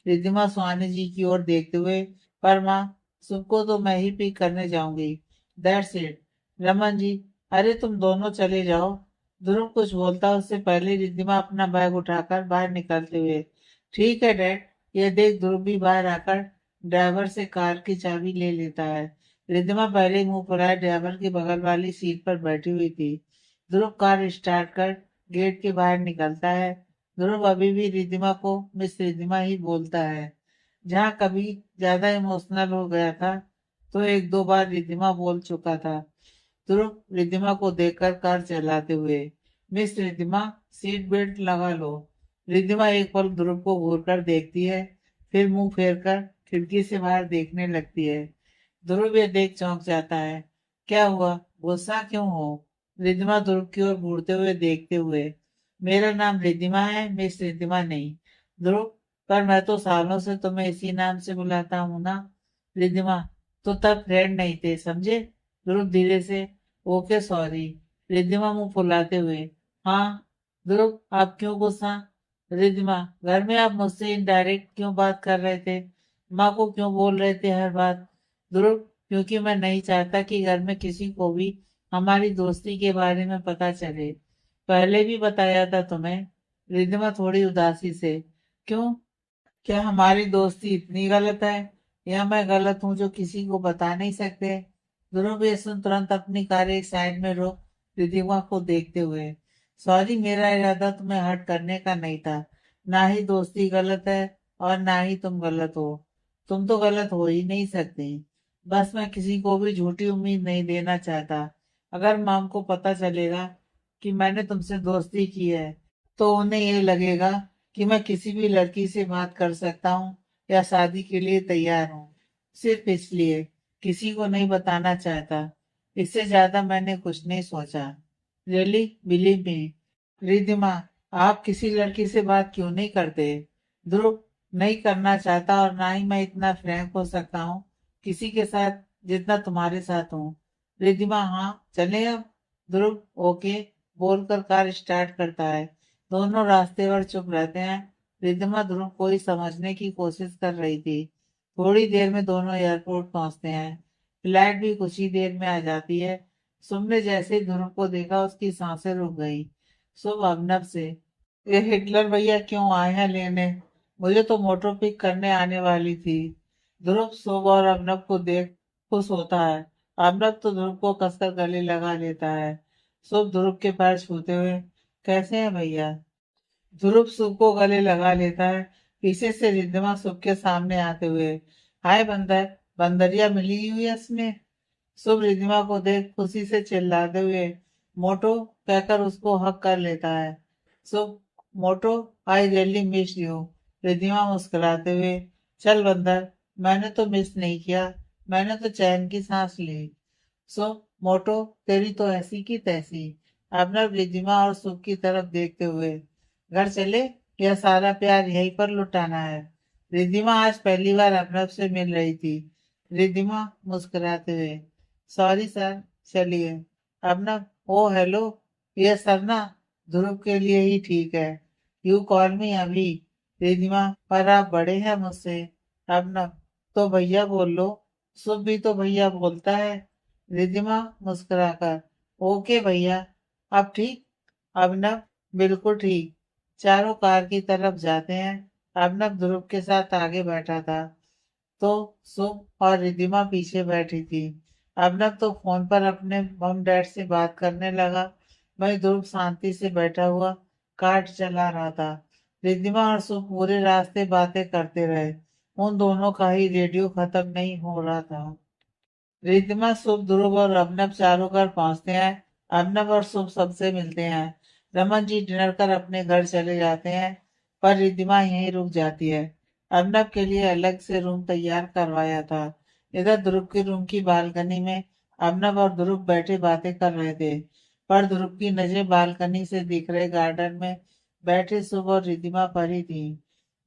रिद्धिमा सुहानी जी की ओर देखते हुए, पर माँ, शुभ को तो मैं ही पिक करने जाऊंगी, दैट्स इट। रमन जी, अरे तुम दोनों चले जाओ। ध्रुव कुछ बोलता उससे पहले रिद्धिमा अपना बैग उठाकर बाहर निकलते हुए, ठीक है डैड। यह देख ध्रुव भी बाहर आकर ड्राइवर से कार की चाबी ले लेता है। रिद्धिमा पहले ही मुंह फुलाए ड्राइवर के बगल वाली सीट पर बैठी हुई थी। ध्रुव कार स्टार्ट कर गेट के बाहर निकलता है। ध्रुव अभी भी रिद्धिमा को मिस रिद्धिमा ही बोलता है। जहाँ कभी ज्यादा इमोशनल हो गया था, तो एक दो बार रिद्धिमा बोल चुका था। ध्रुव रिद्धिमा को देखकर कार चलाते हुए, मिस रिद्धिमा, सीट बेल्ट लगा लो। रिद्धिमा एक पल ध्रुव को घूरकर देखती है, फिर मुंह फेरकर खिड़की से बाहर देखने लगती है। ध्रुव ये देख चौंक जाता है। क्या हुआ, गुस्सा क्यों हो? रिद्धिमा ध्रुव की ओर घूरते हुए देखते हुए, मेरा नाम रिद्धिमा है, मिस रिद्धिमा नहीं। ध्रुव, पर मैं तो सालों से तुम्हें इसी नाम से बुलाता हूँ ना। रिद्धिमा, तो तब फ्रेंड नहीं थे, समझे? ध्रुव धीरे से, ओके सॉरी। रिद्धिमा मुंह फुलाते हुए, हाँ। ध्रुव, आप क्यों गुस्सा? रिद्धिमा, घर में आप मुझसे इनडायरेक्ट क्यों बात कर रहे थे? माँ को क्यों बोल रहे थे हर बात? ध्रुव, क्योंकि मैं नहीं चाहता कि घर में किसी को भी हमारी दोस्ती के बारे में पता चले। पहले भी बताया था तुम्हें। रिद्धिमा थोड़ी उदासी से, क्यों? क्या हमारी दोस्ती इतनी गलत है, या मैं गलत हूँ जो किसी को बता नहीं सकते? ध्रुव ये सुन तुरंत अपनी कार एक साइड में रोक रिद्धिमा को देखते हुए, सॉरी, मेरा इरादा तुम्हें हर्ट करने का नहीं था। ना ही दोस्ती गलत है और ना ही तुम गलत हो। तुम तो गलत हो ही नहीं सकती। बस मैं किसी को भी झूठी उम्मीद नहीं देना चाहता। अगर माम को पता चलेगा कि मैंने तुमसे दोस्ती की है, तो उन्हें ये लगेगा कि मैं किसी भी लड़की से बात कर सकता हूँ या शादी के लिए तैयार हूँ, सिर्फ इसलिए किसी को नहीं बताना चाहता। इससे ज्यादा मैंने कुछ नहीं सोचा। Really believe me. रिद्धिमा, आप किसी लड़की से बात क्यों नहीं करते? ध्रुव, नहीं करना चाहता, और ना ही मैं इतना फ्रैंक हो सकता हूँ किसी के साथ जितना तुम्हारे साथ हूँ। रिद्धिमा, हाँ चले अब। ध्रुव, ओके बोलकर कार स्टार्ट करता है। दोनों रास्ते पर चुप रहते हैं। रिद्धिमा ध्रुव को ही समझने की कोशिश कर रही थी। थोड़ी देर में दोनों एयरपोर्ट पहुंचते हैं। फ्लाइट भी कुछ ही देर में आ जाती है। सुम ने जैसे ही ध्रुव को देखा, उसकी सांसें रुक गई। सुम अबनब से, ये हिटलर भैया क्यों आए हैं लेने? मुझे तो मोटर पिक करने आने वाली थी। ध्रुव सुम और अबनब को देख खुश होता है। अबनब तो ध्रुव को कसकर गले लगा लेता है। सुम ध्रुव के पैर छूते हुए, कैसे हैं भैया? ध्रुव सुख को गले लगा लेता है। पीछे से रिद्धिमा सुख के सामने आते हुए, हाय बंदर, बंदरिया मिली हुई है इसमें। शुभ रिद्धिमा को देख खुशी से चिल्लाते हुए मोटो कहकर उसको हक कर लेता है। शुभ, मोटो, I really miss you. Riddhima मुस्कुराते हुए, चल बंदर, मैंने तो मिस नहीं किया, मैंने तो चैन की सांस ली। सो मोटो, तेरी तो ऐसी की तैसी। अपना रिद्धिमा और सुख की तरफ देखते हुए, घर चले, यह सारा प्यार यहीं पर लुटाना है। रिद्धिमा आज पहली बार अर्नब से मिल रही थी। रिद्धिमा मुस्कुराते हुए, सॉरी सर, चलिए। अर्नब, ओ हेलो, यह सरना ध्रुव के लिए ही ठीक है। यू कॉल मी अभी। रिद्धिमा, पर आप बड़े हैं मुझसे। अर्नब, तो भैया बोल लो। शुभ भी तो भैया बोलता है। रिद्धिमा मुस्कुराकर, ओके भैया। अब ठीक? अभिनव, बिल्कुल ठीक। चारों कार की तरफ जाते हैं। अभिनव ध्रुव के साथ आगे बैठा था, तो सुम और रिद्धिमा पीछे बैठी थी। अभिनव तो फोन पर अपने मम डैड से बात करने लगा। वहीं ध्रुव शांति से बैठा हुआ कार चला रहा था। रिद्धिमा और सुम पूरे रास्ते बातें करते रहे। उन दोनों का ही रेडियो खत्म नहीं हो रहा था। रिद्धिमा, शुभ, ध्रुव और अभिनव चारों घर पहुंचते हैं। अभिनव और शुभ सबसे मिलते हैं। रमन जी डिनर कर अपने घर चले जाते हैं, पर रिद्धिमा यहीं रुक जाती है। अभिनव के लिए अलग से रूम तैयार करवाया था। इधर ध्रुव के रूम की बालकनी में अभिनव और ध्रुव बैठे बातें कर रहे थे, पर ध्रुव की नजर बालकनी से दिख रहे गार्डन में बैठे शुभ और रिद्धिमा पर ही थी।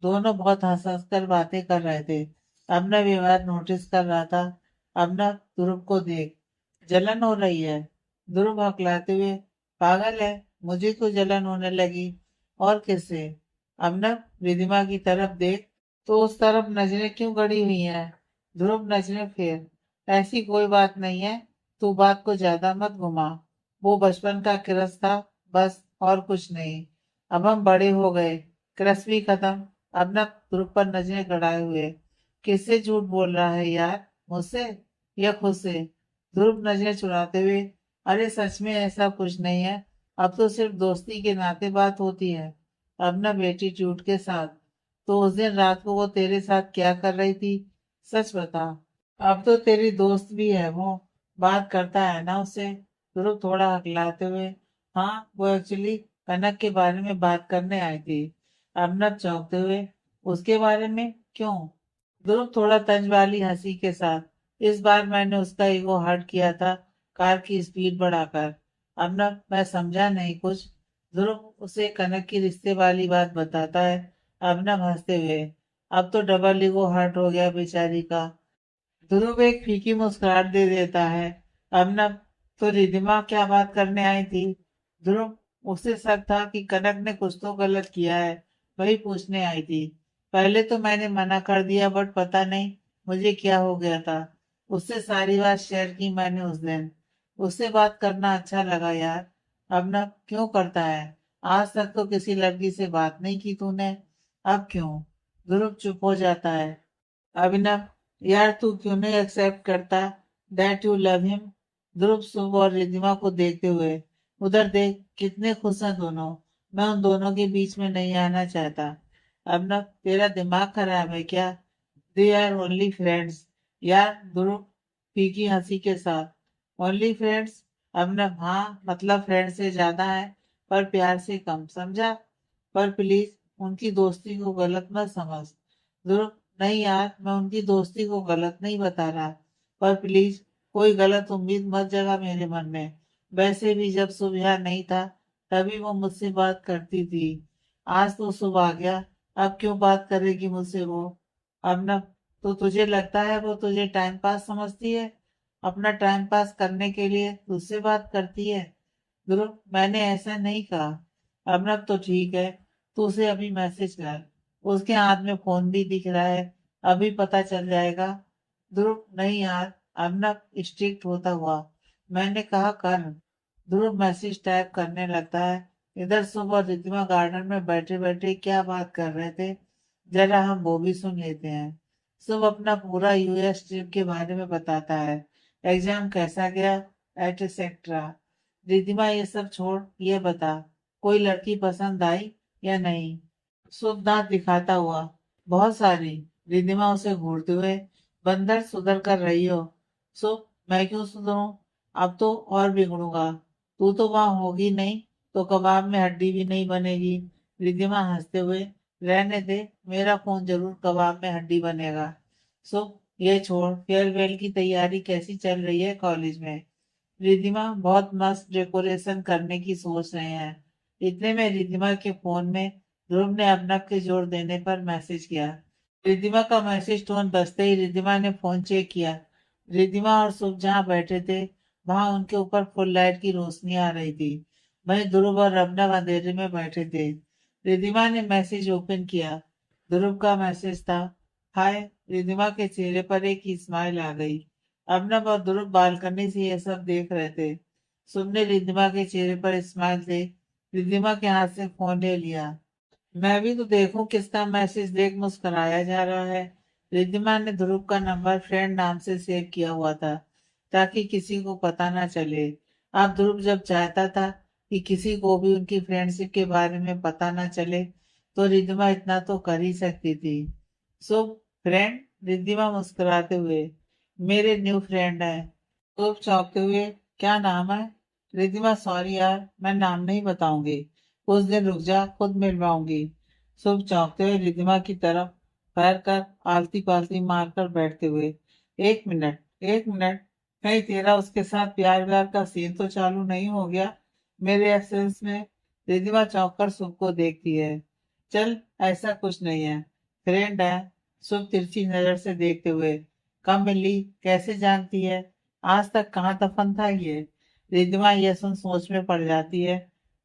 दोनों बहुत हंस हंस कर बातें कर रहे थे। अभिनव ये बात नोटिस कर रहा था। अभिनव, ध्रुव को देख, जलन हो रही है। ध्रुव हकलाते हुए, पागल है, मुझे क्यों जलन होने लगी? और किससे? अभिनव, रिधिमा की तरफ देख, तो उस तरफ नजरें क्यों गड़ी हुई हैं? ध्रुव नजरें फेर, ऐसी कोई बात नहीं है, तू बात को ज्यादा मत घुमा। वो बचपन का क्रश था, बस, और कुछ नहीं। अब हम बड़े हो गए, क्रश भी खत्म। अभिनव ध्रुव पर नजरें गड़ाए हुए, किससे झूठ बोल रहा है यार, मुझसे या खुद से? ध्रुव नजरें चुराते हुए, अरे सच में ऐसा कुछ नहीं है, अब तो सिर्फ दोस्ती के नाते बात होती है। अब ना एटीट्यूड के साथ। तो उस दिन रात को वो तेरे साथ क्या कर रही थी, सच बता। अब तो तेरी दोस्त भी है वो, बात करता है ना उससे? ध्रुव थोड़ा हकलाते हुए, हाँ वो एक्चुअली कनक के बारे में बात करने आई थी। अबनब चौंकते हुए, उसके बारे में क्यों? ध्रुव थोड़ा तंज वाली हंसी के साथ, इस बार मैंने उसका ईगो हर्ट किया था, कार की स्पीड बढ़ाकर। अबनब, मैं समझा नहीं कुछ। ध्रुव उसे कनक की रिश्ते वाली बात बताता है। अभिनव हंसते हुए। अब तो डबल ईगो हर्ट हो गया बेचारी का। ध्रुव एक फीकी मुस्कुराहट दे देता है। अभिनव, तो रिधिमा क्या बात करने आई थी? ध्रुव, उसे शक था कि कनक ने कुछ तो गलत किया है, वही पूछने आई थी। पहले तो मैंने मना कर दिया, बट पता नहीं मुझे क्या हो गया था। उससे सारी बात शेयर की मैंने उस दिन। उससे बात करना अच्छा लगा यार। अभिनव, क्यों करता है? आज तक तो किसी लड़की से बात नहीं की तूने, अब क्यों? ध्रुव चुप हो जाता है। अभिनव, यार तू क्यों नहीं एक्सेप्ट करता दैट यू लव हिम? ध्रुव शुभ और रिद्धिमा को देखते हुए, उधर देख कितने खुश हैं दोनों। मैं उन दोनों के बीच में नहीं आना चाहता। अभिनव, तेरा दिमाग खराब है क्या? They are only friends. यार, ध्रुव फीकी हंसी के साथ। Only friends? अभिनव, हाँ मतलब फ्रेंड से ज्यादा है, पर प्यार से कम, समझा? पर प्लीज उनकी दोस्ती को गलत मत समझ। ध्रुव, नहीं यार, मैं उनकी दोस्ती को गलत नहीं बता रहा, पर प्लीज कोई गलत उम्मीद मत जगा मेरे मन में। वैसे भी जब सुबह नहीं था तभी वो मुझसे बात करती थी। आज तो सुबह आ गया, अब क्यों बात करेगी मुझसे वो? अब ना, तो तुझे लगता है वो तुझे टाइम पास समझती है? अपना टाइम पास करने के लिए तुझसे बात करती है? ध्रुव, मैंने ऐसा नहीं कहा। अब तो ठीक है, तू उसे अभी मैसेज कर। उसके हाथ में फोन भी दिख रहा है, अभी पता चल जाएगा। ध्रुव, नहीं यार, अर्नब स्ट्रिक्ट होता हुआ। मैंने कहा कर। ध्रुव मैसेज टाइप करने लगता है। इधर सुबह रिद्धिमा गार्डन में बैठे बैठे क्या बात कर रहे थे, जरा हम वो भी सुन लेते हैं। सब अपना पूरा यूएस ट्रिप के बारे में बताता है। एग्जाम कैसा गया, एटसेट्रा। रिद्धिमा, ये सब छोड़, ये बता, कोई लड़की पसंद आई या नहीं? शुभ दांत दिखाता हुआ, बहुत सारी। रिद्धिमा उसे घूरते हुए, बंदर सुधर कर रही हो? शुभ, मैं क्यों सुधरूं? अब तो और बिगड़ूंगा। तू तो वहां होगी नहीं, तो कबाब में हड्डी भी नहीं बनेगी। रिद्धिमा हंसते हुए, रहने दे, मेरा फोन जरूर कबाब में हड्डी बनेगा। शुभ, ये छोड़, फेयरवेल की तैयारी कैसी चल रही है कॉलेज में? रिद्धिमा, बहुत मस्त डेकोरेशन करने की सोच रहे हैं। इतने में रिद्धिमा के फोन में ध्रुव ने अभिनव के जोर देने पर मैसेज किया। रिद्धिमा का मैसेज टोन बजते ही रिद्धिमा ने फोन चेक किया। रिद्धिमा और शुभ जहाँ बैठे थे वहां उनके ऊपर फुल लाइट की रोशनी आ रही थी। वहीं ध्रुव और अभिनव अंधेरे में बैठे थे। रिद्धिमा ने मैसेज ओपन किया। ध्रुव का मैसेज था, हाय। रिद्धिमा के चेहरे पर एक स्माइल आ गई। अभिनव और ध्रुव बालकनी से ये सब देख रहे थे। सुबह रिद्धिमा के चेहरे पर स्माइल थे। रिद्धिमा के हाथ से फोन ले लिया। मैं भी तो देखूं किसका मैसेज देख मुस्कुराया जा रहा है। रिद्धिमा ने ध्रुव का नंबर फ्रेंड नाम से सेव किया हुआ था, ताकि किसी को पता ना चले। अब ध्रुव जब चाहता था कि किसी को भी उनकी फ्रेंडशिप के बारे में पता ना चले, तो रिद्धिमा इतना तो कर ही सकती थी। सो फ्रेंड, रिद्धिमा मुस्कुराते हुए, मेरे न्यू फ्रेंड है। तो चौंकते हुए, क्या नाम है? रिद्धिमा, सॉरी यार, मैं नाम नहीं बताऊंगी, कुछ दिन रुक जा, खुद मिलवाऊंगी। शुभ चौंकते हुए रिद्धिमा की तरफ पैर कर आलती पालती मारकर बैठते हुए, एक मिनट, एक मिनट, कहीं तेरा उसके साथ प्यार व्यार का सीन तो चालू नहीं हो गया मेरे एब्सेंस में? रिद्धिमा चौंक कर शुभ को देखती है। चल, ऐसा कुछ नहीं है, फ्रेंड है। शुभ तिरछी नजर से देखते हुए, कब मिली, कैसे जानती है, आज तक कहाँ दफन था ये? रिद्धिमा यह सुन सोच में पड़ जाती है।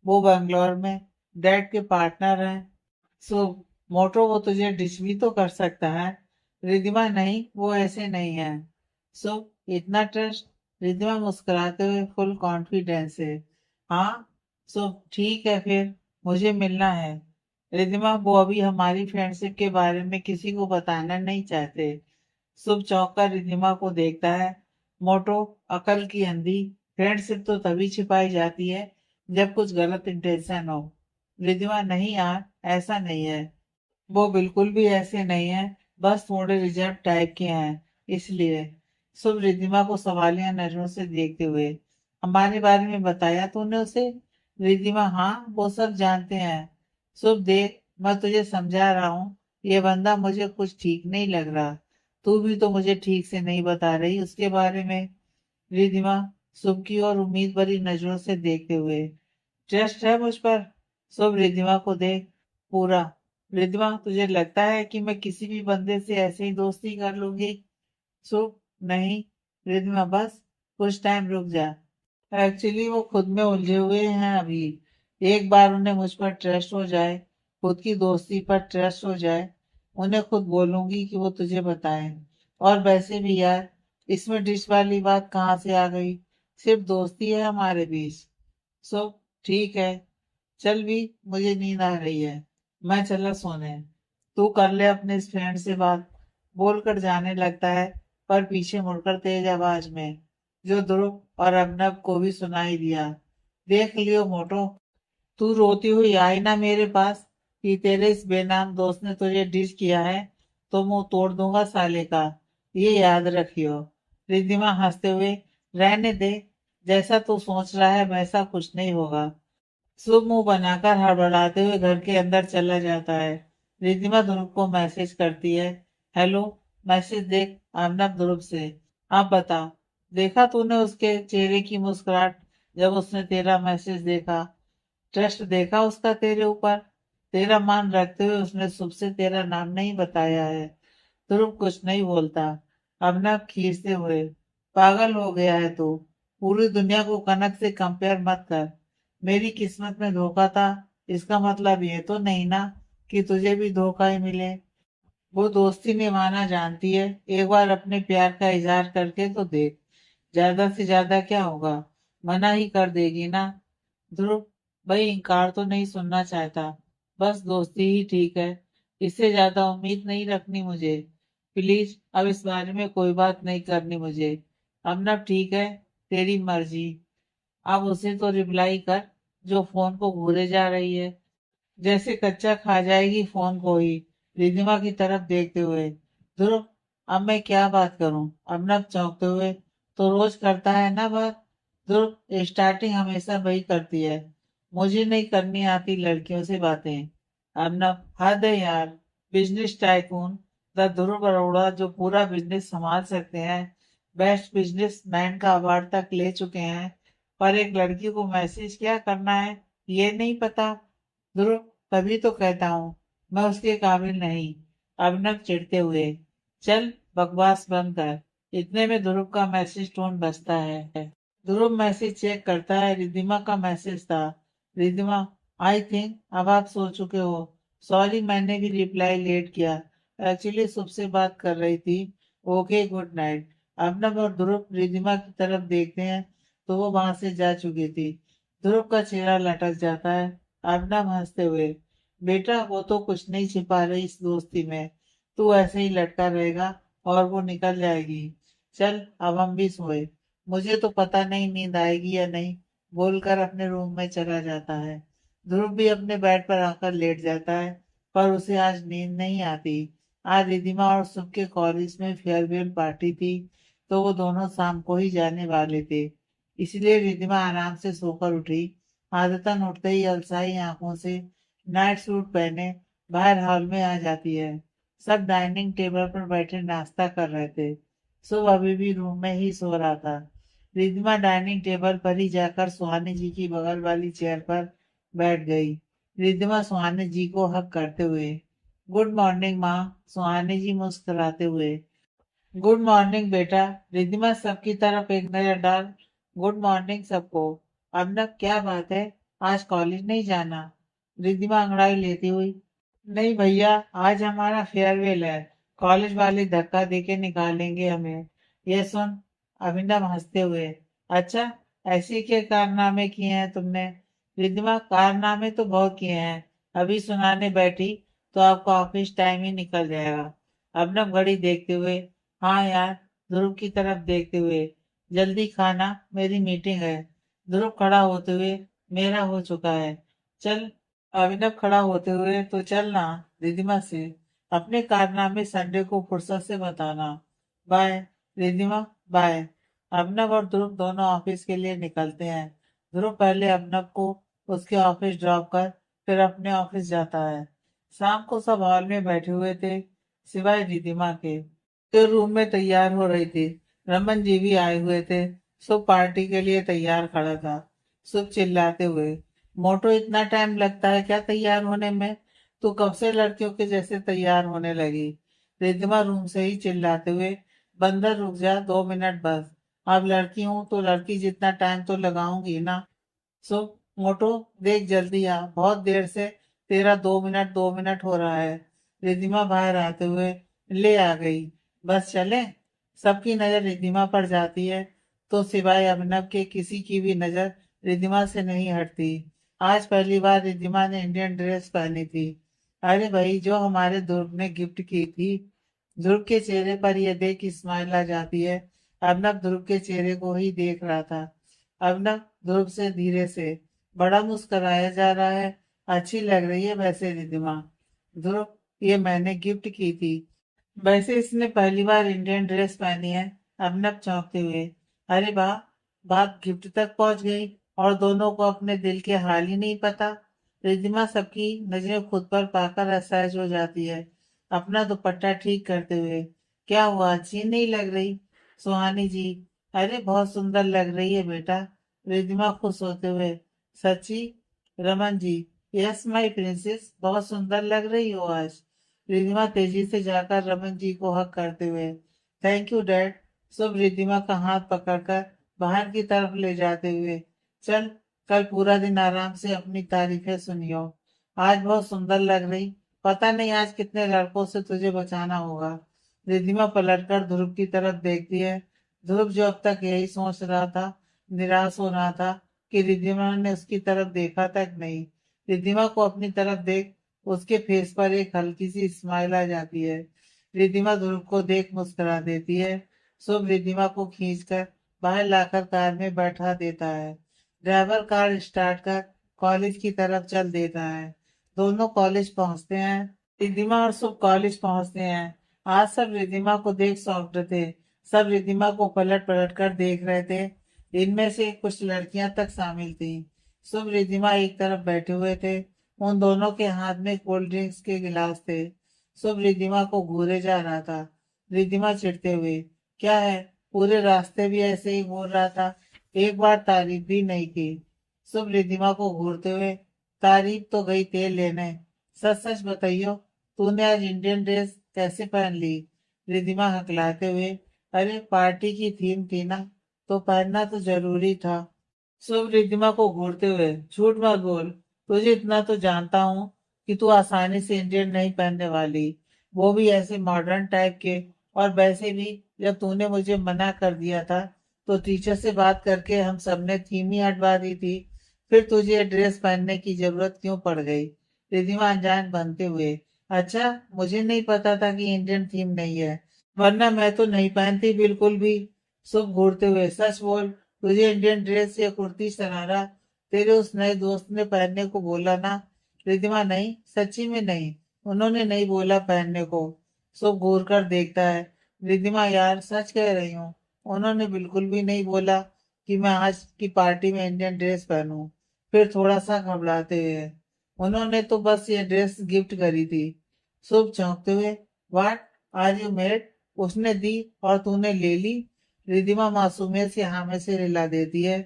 वो बेंगलोर में डैड के पार्टनर हैं। सो मोटो, वो तुझे डिश भी तो कर सकता है। रिद्धिमा, नहीं, वो ऐसे नहीं है। सो इतना ट्रस्ट? रिद्धिमा मुस्कुराते हुए फुल कॉन्फिडेंस से, हाँ। सो ठीक है फिर, मुझे मिलना है। रिद्धिमा, वो अभी हमारी फ्रेंडशिप के बारे में किसी को बताना नहीं चाहते। शुभ चौंक कर रिद्धिमा को देखता है। मोटो, अकल की अंधी, फ्रेंडशिप तो तभी छिपाई जाती है जब कुछ गलत इंटेंशन हो। रिद्धिमा, नहीं यार, ऐसा नहीं है। वो बिल्कुल भी ऐसे नहीं है, बस थोड़े रिजर्व टाइप के हैं, इसलिए। शुभ रिद्धिमा को सवालिया नजरों से देखते हुए, हमारे बारे में बताया तूने उसे? रिद्धिमा, हाँ, वो सब जानते हैं। शुभ, देख, मैं तुझे समझा रहा हूँ, ये बंदा मुझे कुछ ठीक नहीं लग रहा। तू भी तो मुझे ठीक से नहीं बता रही उसके बारे में। रिद्धिमा शुभ की और उम्मीद भरी नजरों से देखते हुए, ट्रस्ट है मुझ पर? शुभ रिद्धिमा को देख, पूरा। रिद्धिमा, तुझे लगता है कि मैं किसी भी बंदे से ऐसे ही दोस्ती कर लूंगी? शुभ, नहीं। रिद्धिमा, बस कुछ टाइम रुक जा। एक्चुअली वो खुद में उलझे हुए हैं अभी। एक बार उन्हें मुझ पर ट्रस्ट हो जाए, खुद की दोस्ती पर ट्रस्ट हो जाए, उन्हें खुद बोलूंगी कि वो तुझे बताए। और वैसे भी यार, इसमें डिश वाली बात कहाँ से आ गई? सिर्फ दोस्ती है हमारे बीच। सो ठीक है, चल भी, मुझे नींद आ रही है, मैं चला सोने। तू कर ले अपने इस फ्रेंड से बात। बोलकर जाने लगता है, पर पीछे मुड़कर तेज आवाज में, जो ध्रुव और अभिनव को भी सुनाई दिया, देख लियो मोटो, तू रोती हुई आई ना मेरे पास कि तेरे इस बेनाम दोस्त ने तुझे डिश किया है, तो मुंह तोड़ दूंगा साले का, ये याद रखियो। रिद्धिमा हंसते हुए, रहने दे, जैसा तू सोच रहा है वैसा कुछ नहीं होगा। शुभ मुंह बनाकर हड़बड़ाते हुए घर के अंदर चला जाता है। रिद्धिमा ध्रुव को मैसेज करती है, हेलो, मैसेज देख, अर्नब ध्रुव से। अब बता, देखा तूने उसके चेहरे की मुस्कुराहट जब उसने तेरा मैसेज देखा? ट्रस्ट देखा उसका तेरे ऊपर? तेरा मान रखते हुए उसने शुभ से तेरा नाम नहीं बताया है। ध्रुव कुछ नहीं बोलता। अर्नब खींचते हुए, पागल हो गया है तू, पूरी दुनिया को कनक से कंपेयर मत कर। मेरी किस्मत में धोखा था, इसका मतलब ये तो नहीं ना कि तुझे भी धोखा ही मिले। वो दोस्ती निभाना जानती है, एक बार अपने प्यार का इजहार करके तो देख, ज्यादा से ज्यादा क्या होगा? मना ही कर देगी ना? ध्रुव, भाई इनकार तो नहीं सुनना चाहता, बस दोस्ती ही ठीक है, इससे ज्यादा उम्मीद नहीं रखनी मुझे। प्लीज अब इस बारे में कोई बात नहीं करनी मुझे। अब ना ठीक है, तेरी मर्जी। अब उसे तो रिप्लाई कर जो फोन को घूरे जा रही है, जैसे कच्चा खा जाएगी फोन को ही। रिधिमा की तरफ देखते हुए, ध्रुव, अब मैं क्या बात करूं? अर्नब चौंकते हुए, तो रोज करता है ना बात। ध्रुव, स्टार्टिंग हमेशा वही करती है, मुझे नहीं करनी आती लड़कियों से बातें। अर्नब, हद है यार, बिजनेस टाइकून द ध्रुव अरोड़ा जो पूरा बिजनेस संभाल सकते हैं, बेस्ट बिजनेस मैन का अवार्ड तक ले चुके हैं, पर एक लड़की को मैसेज क्या करना है ये नहीं पता। ध्रुव, तभी तो कहता हूँ मैं उसके काबिल नहीं। अभिनव चिढ़ते हुए, चल बकवास बंद कर। इतने में ध्रुव का मैसेज टोन बजता है। ध्रुव मैसेज चेक करता है, रिद्धिमा का मैसेज था। रिद्धिमा, आई थिंक अब आप सो चुके हो, सॉरी मैंने भी रिप्लाई लेट किया, एक्चुअली शुभ से बात कर रही थी। Okay, good night. अभिनव और ध्रुव रिद्धिमा की तरफ देखते हैं तो वो वहां से जा चुकी थी। ध्रुव का चेहरा लटक जाता है। अभिनव हंसते हुए, बेटा वो तो कुछ नहीं छिपा रही इस दोस्ती में, तू ऐसे ही लटका रहेगा और वो निकल जाएगी। चल अब हम भी सोए, मुझे तो पता नहीं नींद आएगी या नहीं, बोलकर अपने रूम में चला जाता है। ध्रुव भी अपने बेड पर आकर लेट जाता है, पर उसे आज नींद नहीं आती। आज रिधिमा और सुख के कॉलेज में फेयरवेल पार्टी थी, तो वो दोनों शाम को ही जाने वाले थे, इसलिए रिधिमा आराम से सोकर उठी। आदतन उठते ही अलसाई आंखों से नाइट सूट पहने बाहर हॉल में आ जाती है। सब डाइनिंग टेबल पर बैठे नाश्ता कर रहे थे। सुबह अभी भी रूम में ही सो रहा था। रिधिमा डाइनिंग टेबल पर ही जाकर सुहानी जी की बगल वाली चेयर पर बैठ गई। रिधिमा सुहानी जी को हक करते हुए, गुड मॉर्निंग माँ। सुहानी जी मुस्कुराते हुए, गुड मॉर्निंग बेटा। रिधिमा सबकी तरफ एक नजर डाल, गुड मॉर्निंग सबको। अब न क्या बात है, आज कॉलेज नहीं जाना? रिधिमा अंगड़ाई लेती हुई, नहीं भैया, आज हमारा फेयरवेल है, कॉलेज वाले धक्का देके निकालेंगे हमें। ये सुन, अभिनव हंसते हुए, अच्छा, ऐसे क्या कारनामे किए हैं तुमने? रिद्धिमा, कारनामे तो बहुत किए हैं, अभी सुनाने बैठी तो आपका ऑफिस टाइम ही निकल जाएगा। अभिनव घड़ी देखते हुए, हाँ यार। ध्रुव की तरफ देखते हुए, जल्दी खाना, मेरी मीटिंग है। ध्रुव खड़ा होते हुए, मेरा हो चुका है, चल। अभिनव खड़ा होते हुए, तो चलना रिधिमा से, अपने कारनामे संडे को फुर्सत से बताना। बाय। रिधिमा, बाय। अभिनव और ध्रुव दोनों ऑफिस के लिए निकलते हैं। ध्रुव पहले अभिनव को उसके ऑफिस ड्रॉप कर फिर अपने ऑफिस जाता है। शाम को सब हॉल में बैठे हुए थे, सिवाय रिधिमा के, जो रूम में तैयार हो रही थी। रमन जी भी आए हुए थे। सब पार्टी के लिए तैयार खड़ा था। सब चिल्लाते हुए, मोटो, इतना टाइम लगता है क्या तैयार होने में? तू कब से लड़कियों के जैसे तैयार होने लगी? रिद्धिमा रूम से ही चिल्लाते हुए, बंदर रुक जा, 2 मिनट बस। अब लड़की हूं तो लड़की जितना टाइम तो लगाऊंगी ना। सो मोटो, देख जल्दी आ, बहुत देर से तेरा 2 मिनट 2 मिनट हो रहा है। रिद्धिमा बाहर आते हुए ले आ गई। बस चले। सबकी नजर रिद्धिमा पर जाती है तो सिवाय अभिनव के किसी की भी नजर रिद्धिमा से नहीं हटती। आज पहली बार रिद्धिमा ने इंडियन ड्रेस पहनी थी। अरे भाई, जो हमारे ध्रुव ने गिफ्ट की थी। ध्रुव के चेहरे पर यह देख स्माइल आ जाती है। अभिनव ध्रुव के चेहरे को ही देख रहा था। अभिनव ध्रुव से धीरे से, बड़ा मुस्कुराया जा रहा है। अच्छी लग रही है वैसे रिद्धिमा। ध्रुव, ये मैंने गिफ्ट की थी। वैसे इसने पहली बार इंडियन ड्रेस पहनी है। अभिनव चौंकते हुए, अरे वाह, बात गिफ्ट तक पहुंच गई और दोनों को अपने दिल के हाल ही नहीं पता। रिद्धिमा सबकी नजरें खुद पर पाकर असहज हो जाती है। अपना दुपट्टा ठीक करते हुए, क्या हुआ, अच्छी नहीं लग रही? सुहानी जी, अरे बहुत सुंदर लग रही है बेटा। रिद्धिमा खुश होते हुए, सच्ची? Raman ji, yes my princess, बहुत सुंदर लग रही हो आज। रिद्धिमा तेजी से जाकर रमन जी को हक करते हुए, थैंक यू डैड। सब रिद्धिमा का हाथ पकड़कर बाहर की तरफ ले जाते हुए, चल, कल पूरा दिन आराम से अपनी तारीफें सुनियो। आज बहुत सुंदर लग रही। पता नहीं आज कितने लड़कों से तुझे बचाना होगा। रिद्धिमा पलटकर ध्रुव की तरफ देखती है। ध्रुव, जो अब तक यही सोच रहा था, निराश हो रहा था कि रिद्धिमा ने उसकी तरफ देखा तक नहीं। रिद्धिमा को अपनी तरफ देख उसके फेस पर एक हल्की सी स्माइल आ जाती है। रिद्धिमा ध्रुव को देख मुस्कुरा देती है। शुभ रिद्धिमा को खींचकर बाहर लाकर कार में बैठा देता है। ड्राइवर कार स्टार्ट कर कॉलेज की तरफ चल देता है। दोनों कॉलेज पहुंचते हैं। रिद्धिमा और शुभ कॉलेज पहुंचते हैं। आज सब रिद्धिमा को देख शॉक्ड थे। सब रिद्धिमा को पलट पलट कर देख रहे थे। इनमें से कुछ लड़कियां तक शामिल थी। शुभ रिद्धिमा एक तरफ बैठे हुए थे। उन दोनों के हाथ में कोल्ड ड्रिंक्स के गिलास थे। शुभ रिद्धिमा को घूरे जा रहा था। रिद्धिमा चिढ़ते हुए, क्या है, पूरे रास्ते भी ऐसे ही घूर रहा था, एक बार तारीफ भी नहीं की। शुभ रिद्धिमा को घूरते हुए, तारीफ तो गई तेल लेने, सच सच बताइयो, तूने आज इंडियन ड्रेस कैसे पहन ली? रिद्धिमा हकलाते हुए, अरे पार्टी की थीम थी ना, तो पहनना तो जरूरी था। शुभ रिद्धिमा को घूरते हुए, झूठ मत बोल, तुझे इतना तो जानता हूँ कि तू आसानी से इंडियन नहीं पहनने वाली, वो भी ऐसे मॉडर्न टाइप के। और वैसे भी जब तूने मुझे मना कर दिया था तो टीचर से बात करके हम सबने थीम ही हटवा दी थी। फिर तुझे ये ड्रेस पहनने की जरूरत क्यों पड़ गई? रिद्धिमा अनजान बनते हुए, अच्छा, मुझे नहीं पता था कि इंडियन थीम नहीं है, वरना मैं तो नहीं पहनती बिल्कुल भी। शुभ घूरते हुए, सच बोल, तुझे इंडियन ड्रेस या कुर्ती शरारा तेरे उस नए दोस्त ने पहनने को बोला ना? रिद्धिमा, नहीं, सच्ची में नहीं, उन्होंने नहीं बोला पहनने को। शुभ घूर कर देखता है। रिद्धिमा, यार सच कह रही हूँ, उन्होंने बिल्कुल भी नहीं बोला कि मैं आज की पार्टी में इंडियन ड्रेस पहनूं। फिर थोड़ा सा घबराते हुए, उन्होंने तो बस ये ड्रेस गिफ्ट करी थी। शुभ चौंकते हुए, वाट, आज यू मेड, उसने दी और तूने ले ली? रिद्धिमा मासूमियत से हाँ में से हिला देती है।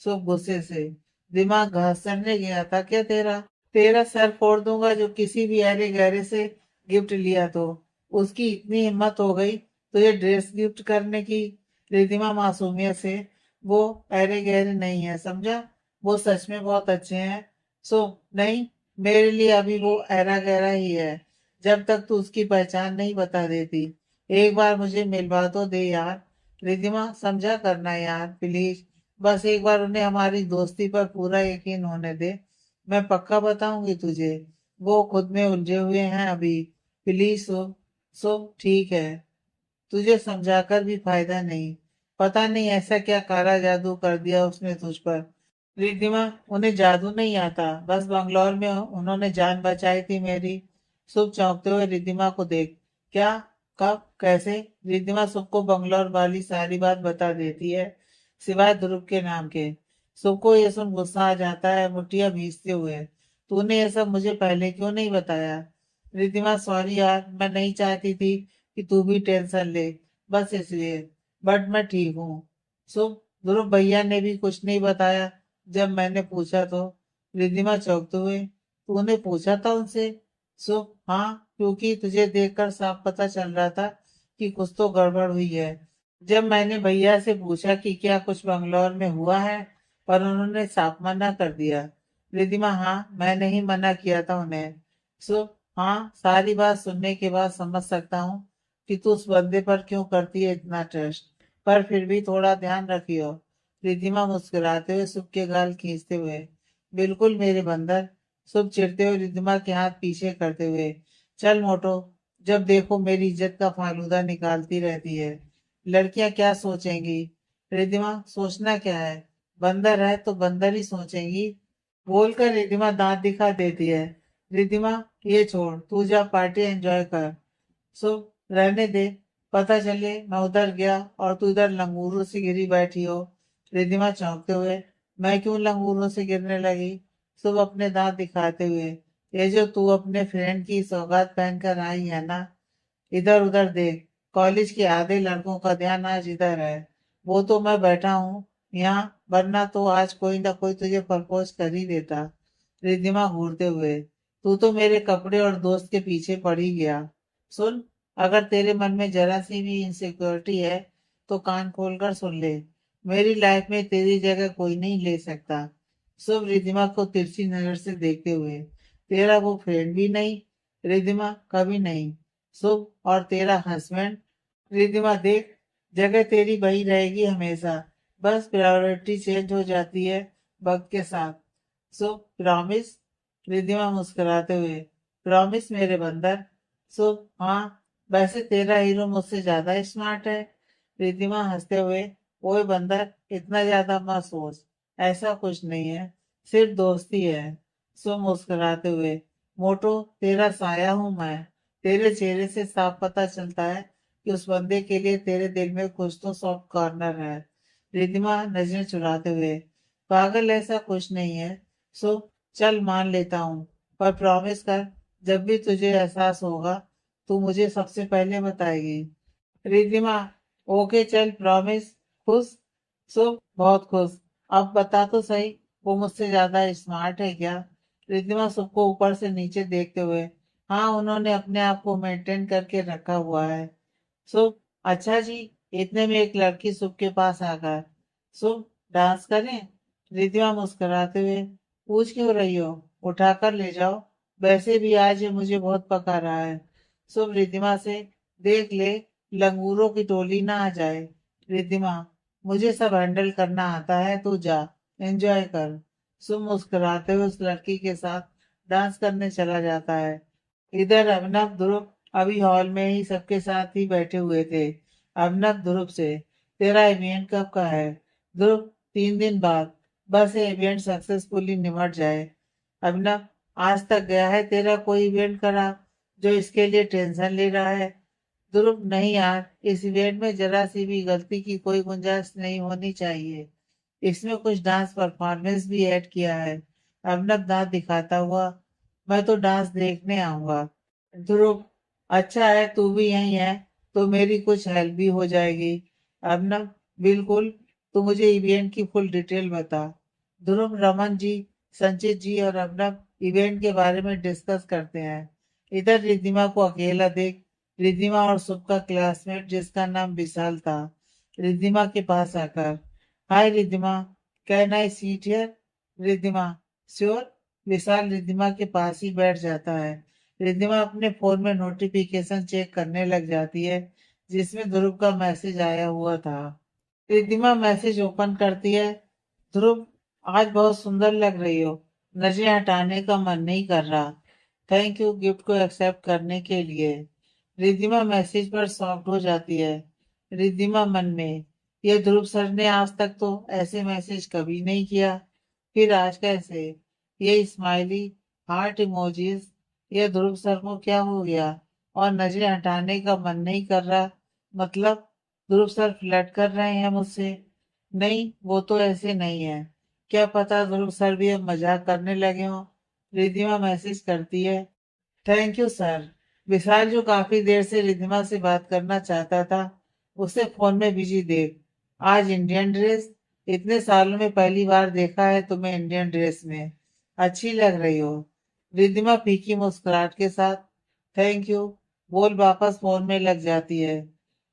शुभ गुस्से से, दिमाग घसरने गया था क्या तेरा? तेरा सर फोड़ दूंगा जो किसी भी अरे गहरे से गिफ्ट लिया तो। उसकी इतनी हिम्मत हो गई तो ये ड्रेस गिफ्ट करने की? रिद्धिमा मासूमियत से, वो अरे गहरे नहीं है, समझा, वो सच में बहुत अच्छे हैं। सो नहीं, मेरे लिए अभी वो अरा गहरा ही है, जब तक तू उसकी पहचान नहीं बता देती। एक बार मुझे मिलवा तो दे यार। रिद्धिमा, समझा करना यार प्लीज, बस एक बार उन्हें हमारी दोस्ती पर पूरा यकीन होने दे। मैं पक्का बताऊंगी तुझे, वो खुद में उलझे हुए हैं अभी। प्लीज सो ठीक है, तुझे समझाकर भी फायदा नहीं। पता नहीं ऐसा क्या काला जादू कर दिया उसने तुझ पर। रिद्धिमा, उन्हें जादू नहीं आता, बस बंगलौर में उन्होंने जान बचाई थी मेरी। शुभ चौंकते हुए रिद्धिमा को देख, क्या, कब, कैसे? रिद्धिमा शुभ को बंगलौर वाली सारी बात बता देती है, सिवाय ध्रुव के नाम के। शुभ को ये सुन गुस्सा आ जाता है, मुठ्ठियां भींचते हुए, तूने ये सब मुझे पहले क्यों नहीं बताया? रिद्धिमा, सॉरी यार, मैं नहीं चाहती थी कि तू भी टेंशन ले, बस इसलिए, बट मैं ठीक हूँ। शुभ, ध्रुव भैया ने भी कुछ नहीं बताया जब मैंने पूछा तो? रिद्धिमा चौंकते हुए, तूने पूछा था उनसे? सो हाँ, क्योंकि तुझे देखकर साफ पता चल रहा था कि कुछ तो गड़बड़ हुई है। जब मैंने भैया से पूछा कि क्या कुछ बंगलौर में हुआ है, पर उन्होंने साफ मना कर दिया। रिद्धिमा हाँ, मैंने ही मना किया था उन्हें। सो हाँ, सारी बात सुनने के बाद समझ सकता हूँ कि तू उस बंदे पर क्यों करती है इतना ट्रस्ट, पर फिर भी थोड़ा ध्यान रखियो। रिद्धिमा मुस्कुराते हुए सुख के गाल खींचते हुए, बिल्कुल मेरे बंदर। शुभ चिढ़ते हुए रिद्धिमा के हाथ पीछे करते हुए, चल मोटो, जब देखो मेरी इज्जत का फालूदा निकालती रहती है। लड़कियां क्या सोचेंगी? रिद्धिमा सोचना क्या है, बंदर है तो बंदर ही सोचेंगी। बोलकर रिद्धिमा दांत दिखा देती है। रिद्धिमा ये छोड़, तू जा पार्टी एंजॉय कर। सो रहने दे, पता चले मैं उधर गया और तू इधर लंगूरों से गिरी बैठी हो। रिद्धिमा चौंकते हुए, मैं क्यों लंगूरों से गिरने लगी? शुभ अपने दांत दिखाते हुए, ये जो तू अपने फ्रेंड की सौगात पहनकर आई है ना, इधर उधर देख। कॉलेज के आधे लड़कों का ध्यान आज इधर है। वो तो मैं बैठा हूँ यहाँ, वरना तो आज कोई ना कोई तुझे प्रपोज कर ही देता। रिद्धिमा घूरते हुए, तू तो मेरे कपड़े और दोस्त के पीछे पड़ ही गया। सुन, अगर तेरे मन में जरा सी भी इनसिक्योरिटी है तो कान खोलकर सुन ले। मेरी लाइफ में तेरी जगह कोई नहीं ले सकता। शुभ रिद्धिमा को तिरछी नजर से देखते हुए, तेरा वो फ्रेंड भी नहीं? रिद्धिमा कभी नहीं। शुभ और तेरा हस्बैंड? रिद्धिमा देख, जगह तेरी वही रहेगी हमेशा, बस प्रायोरिटी चेंज हो जाती है वक्त के साथ। सो प्रॉमिस? रिद्धिमा मुस्कुराते हुए, प्रॉमिस मेरे बंदर। सो हाँ, वैसे तेरा हीरो मुझसे ज्यादा स्मार्ट है। रिद्धिमा हंसते हुए, ओए बंदर, इतना ज्यादा मत सोच, ऐसा कुछ नहीं है, सिर्फ दोस्ती है। सो मुस्कुराते हुए, मोटो, तेरा साया हूं मैं। तेरे चेहरे से साफ पता चलता है कि उस बंदे के लिए तेरे दिल में कुछ तो सॉफ्ट कॉर्नर है। रिद्धिमा नजरें चुराते हुए, पागल, ऐसा कुछ नहीं है। सो चल मान लेता हूँ, पर प्रॉमिस कर, जब भी तुझे एहसास होगा तू मुझे सबसे पहले बताएगी। रिद्धिमा ओके चल, प्रॉमिस। खुश? सो बहुत खुश। अब बता तो सही, वो मुझसे ज्यादा स्मार्ट है क्या? रिद्धिमा सबको ऊपर से नीचे देखते हुए, हाँ, उन्होंने अपने आप को मेंटेन करके रखा हुआ है। शुभ, अच्छा जी। इतने में एक लड़की शुभ के पास आ गया। शुभ, डांस करें? रिद्धिमा मुस्कुराते हुए, पूछ क्यों रही हो, उठाकर ले जाओ, वैसे भी आज ये मुझे बहुत पका रहा है। शुभ रिद्धिमा से, देख ले लंगूरों की टोली ना आ जाए। रिद्धिमा, मुझे सब हैंडल करना आता है, तू जा, एंजॉय कर। शुभ मुस्कुराते हुए उस लड़की के साथ डांस करने चला जाता है। इधर अभिनव ध्रुव अभी हॉल में ही सबके साथ ही बैठे हुए थे। अभिनव ध्रुव से, तेरा इवेंट कब का है? ध्रुव, 3 दिन बाद, बस ये इवेंट सक्सेसफुली निमट जाए। अभिनव, आज तक गया है तेरा कोई इवेंट करा जो इसके लिए टेंशन ले रहा है? ध्रुव, नहीं यार, इस इवेंट में जरा सी भी गलती की कोई गुंजाइश नहीं होनी चाहिए। इसमें कुछ डांस परफॉर्मेंस भी ऐड किया है। अभिनव दांत दिखाता हुआ, मैं तो डांस देखने आऊंगा। ध्रुव, अच्छा है तू भी यही है तो मेरी कुछ हेल्प भी हो जाएगी। अभिनव, बिल्कुल, तू मुझे इवेंट की फुल डिटेल बता। ध्रुव, रमन जी, संचित जी और अभिनव इवेंट के बारे में डिस्कस करते हैं। इधर रिद्धिमा को अकेला देख, रिद्धिमा और शुभ का क्लासमेट जिसका नाम विशाल था, रिद्धिमा के पास आकर, hi Riddhima, can I seat here? Riddhima, sure. Vishal Riddhima के पास ही बैठ जाता है। रिद्धिमा अपने फोन में नोटिफिकेशन चेक करने लग जाती है जिसमें ध्रुव का मैसेज आया हुआ था। रिद्धिमा मैसेज ओपन करती है, ध्रुव, आज बहुत सुंदर लग रही हो, नजरें हटाने का मन नहीं कर रहा। थैंक यू गिफ्ट को एक्सेप्ट करने के लिए। रिद्धिमा मैसेज पर सॉफ्ट हो जाती है। रिद्धिमा मन में, ये ध्रुव सर ने आज तक तो ऐसे मैसेज कभी नहीं किया, फिर आज कैसे? ये स्माइली, हार्ट इमोजीज, ये ध्रुव सर को क्या हो गया और नजरें हटाने का मन नहीं कर रहा? मतलब ध्रुव सर फ्लर्ट कर रहे हैं मुझसे? नहीं, वो तो ऐसे नहीं है। क्या पता ध्रुव सर भी अब मजाक करने लगे हों। रिद्धिमा मैसेज करती है, थैंक यू सर। विशाल, जो काफी देर से रिद्धिमा से बात करना चाहता था, उसे फोन में बिजी देख, आज इंडियन ड्रेस, इतने सालों में पहली बार देखा है तुम्हें इंडियन ड्रेस में, अच्छी लग रही हो। रिद्धिमा फीकी मुस्कुराहट के साथ थैंक यू बोल वापस फोन में लग जाती है।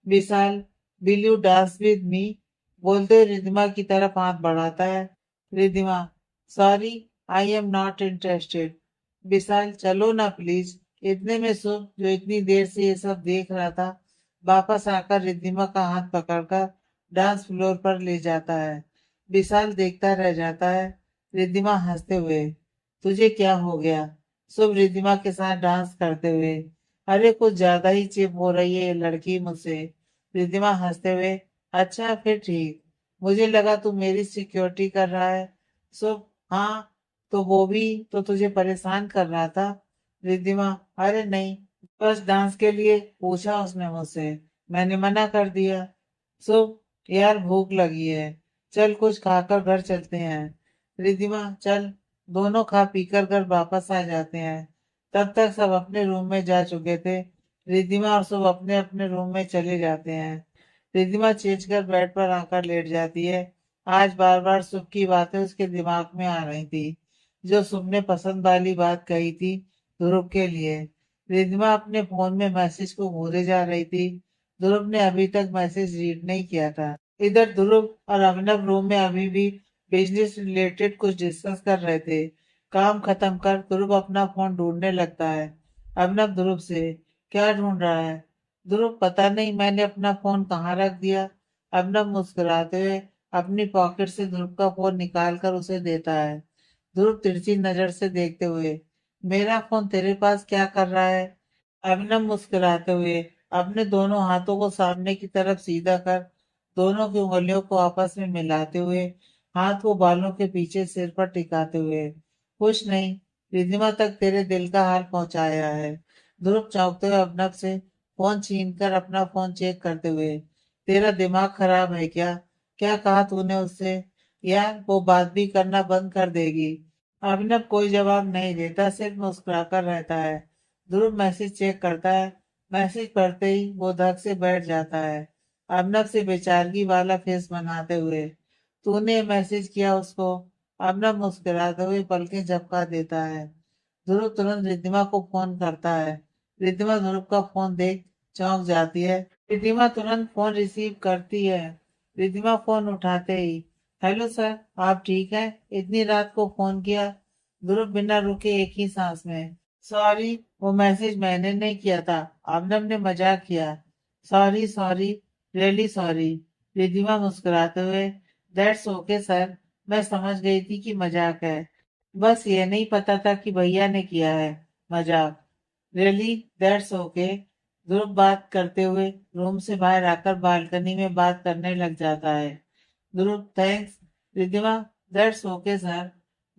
Vishal, will you dance with me बोलते हुए रिद्धिमा की तरफ हाथ बढ़ाता है। Riddhima, sorry, I am not interested. Vishal, चलो ना प्लीज। इतने में सुख, जो इतनी देर से ये सब देख रहा था, वापस आकर रिद्धिमा का हाथ पकड़कर डांस फ्लोर पर ले जाता है। विशाल देखता रह जाता है, रिद्धिमा हंसते हुए। तुझे क्या हो गया? शुभ रिद्धिमा के साथ डांस करते हुए। अरे कुछ ज्यादा ही चिप हो रही है ये लड़की मुझसे। रिद्धिमा हंसते हुए। अच्छा फिर ठीक। मुझे लगा तू मेरी सिक्योरिटी कर रहा है। शुभ, हाँ, तो वो भी तो तुझे परेशान कर रहा था। रिद्धिमा, अरे नहीं, बस डांस के लिए पूछा उसने मुझसे, मैंने मना कर दिया। शुभ, यार भूख लगी है, चल कुछ खाकर घर चलते हैं। रिद्धिमा, चल। दोनों खा पीकर घर वापस आ जाते हैं। तब तक सब अपने रूम में जा चुके थे। रिद्धिमा और सब अपने अपने रूम में चले जाते हैं। रिद्धिमा चेंज कर बेड पर आकर लेट जाती है। आज बार बार सुख की बातें उसके दिमाग में आ रही थी, जो सुख ने पसंद वाली बात कही थी ध्रुव के लिए। रिद्धिमा अपने फोन में मैसेज को घूरे जा रही थी। ध्रुव ने अभी तक मैसेज रीड नहीं किया था। इधर ध्रुव और अभिनव रूम में अभी भी बिजनेस रिलेटेड कुछ डिस्कस कर रहे थे। काम खत्म कर ध्रुव अपना फोन ढूंढने लगता है। अभिनव ध्रुव से, क्या ढूंढ रहा है? ध्रुव, पता नहीं, मैंने अपना फोन कहाँ रख दिया। अभिनव मुस्कुराते हुए अपनी पॉकेट से ध्रुव का फोन निकाल कर उसे देता है। ध्रुव तिरछी नजर से देखते हुए, मेरा फोन तेरे पास क्या कर रहा है? अभिनव मुस्कुराते हुए अपने दोनों हाथों को सामने की तरफ सीधा कर दोनों की उंगलियों को आपस में मिलाते हुए हाथ को बालों के पीछे सिर पर टिकाते हुए, कुछ नहीं, रिधिमा तक तेरे दिल का हाल पहुंचाया है। ध्रुव चौंकते हुए अभिनव से फोन छीनकर अपना फोन चेक करते हुए, तेरा दिमाग खराब है क्या? क्या कहा तूने उससे? यार वो बात भी करना बंद कर देगी। अभिनव कोई जवाब नहीं देता, सिर्फ मुस्कुराकर रहता है। ध्रुव मैसेज चेक करता है। मैसेज पढ़ते ही वो धक से बैठ जाता है, अभिनव से बेचारगी वाला फेस बनाते हुए। तूने मैसेज किया उसको? अभिनव मुस्कुराते हुए पलकें झपका देता है। ध्रुव तुरंत रिद्धिमा को फोन करता है। रिद्धिमा ध्रुव का फोन देख चौंक जाती है। रिद्धिमा तुरंत फोन रिसीव करती है। रिद्धिमा फोन उठाते ही, हेलो सर, आप ठीक हैं? इतनी रात को फोन किया। ध्रुव बिना रुके एक ही सांस में, सॉरी, वो मैसेज मैंने नहीं किया था, अभिनव ने मजाक किया। Sorry sorry, really sorry. Riddhima मुस्कुराते हुए, दैट्स ओके सर, मैं समझ गई थी कि मजाक है, बस ये नहीं पता था कि भैया ने किया है मजाक। Really, that's okay. ध्रुव बात करते हुए रूम से बाहर आकर बालकनी में बात करने लग जाता है। Dhruv, thanks. Riddhima, that's okay sir.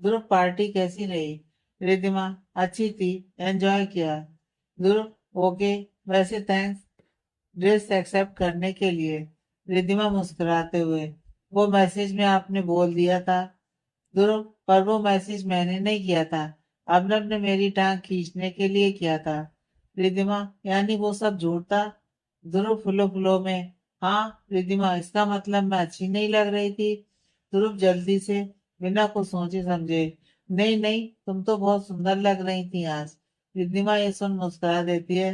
Dhruv, party कैसी रही? रिद्धिमा, अच्छी थी, एंजॉय किया। ध्रुव, ओके, वैसे थैंक्स ड्रेस एक्सेप्ट करने के लिए। रिद्धिमा मुस्कुराते हुए, वो मैसेज में आपने बोल दिया था। ध्रुव, पर वो मैसेज मैंने नहीं किया था, अभिनव ने मेरी टांग खींचने के लिए किया था। रिद्धिमा, यानी वो सब झूठ था? ध्रुव फुलो फुलो में, हाँ। रिद्धिमा, इसका मतलब मैं अच्छी नहीं लग रही थी? ध्रुव जल्दी से, बिना कुछ सोचे समझे, नहीं नहीं, तुम तो बहुत सुंदर लग रही थी आज। रिद्धिमा ये सुन मुस्कुरा देती है।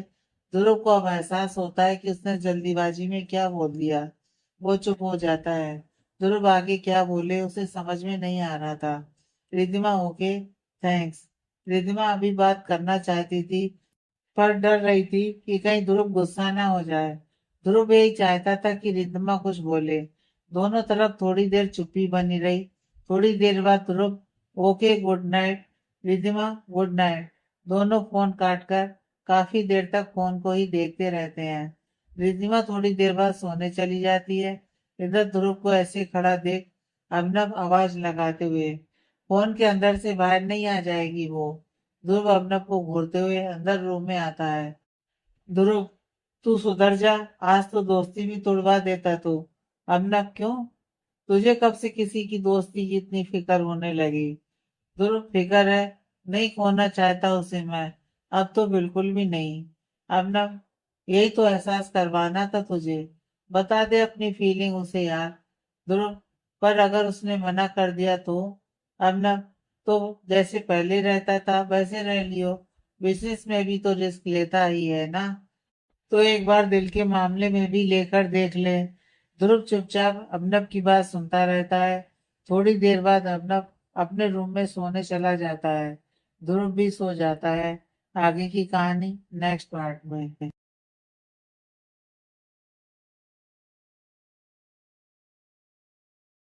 ध्रुव को अब एहसास होता है कि उसने जल्दीबाजी में क्या बोल दिया। वो चुप हो जाता है। ध्रुव आगे क्या बोले उसे समझ में नहीं आ रहा था। Riddhima, okay, thanks. रिद्धिमा अभी बात करना चाहती थी, पर डर रही थी कि कहीं ध्रुव गुस्सा ना हो जाए। ध्रुव यही चाहता था कि रिद्धिमा कुछ बोले। दोनों तरफ थोड़ी देर चुप्पी बनी रही। थोड़ी देर बाद Dhruv, okay, good night. Riddhima, good night. दोनों फोन काटकर काफी देर तक फोन को ही देखते रहते हैं। रिद्धिमा थोड़ी देर बाद सोने चली जाती है। इधर ध्रुव को ऐसे खड़ा देख अभिनव आवाज लगाते हुए, फोन के अंदर से बाहर नहीं आ जाएगी वो? ध्रुव अभिनव को घूरते हुए अंदर रूम में आता है। ध्रुव, तू सुधर जा, आज तो दोस्ती भी तोड़वा देता तू। अभिनव, क्यों? तुझे कब से किसी की दोस्ती की इतनी फिक्र होने लगी? ध्रुव, फिक्र है, नहीं खोना चाहता उसे मैं, अब तो बिल्कुल भी नहीं। अभिनव, यही तो एहसास करवाना था तुझे, बता दे अपनी फीलिंग उसे यार। ध्रुव, पर अगर उसने मना कर दिया तो? अभिनव, तो जैसे पहले रहता था वैसे रह लियो, बिजनेस में भी तो रिस्क लेता ही है ना। तो एक बार दिल के मामले में भी लेकर देख ले। ध्रुव चुपचाप अबनव की बात सुनता रहता है। थोड़ी देर बाद अबनव अपने रूम में सोने चला जाता है। ध्रुव भी सो जाता है। आगे की कहानी नेक्स्ट पार्ट में है।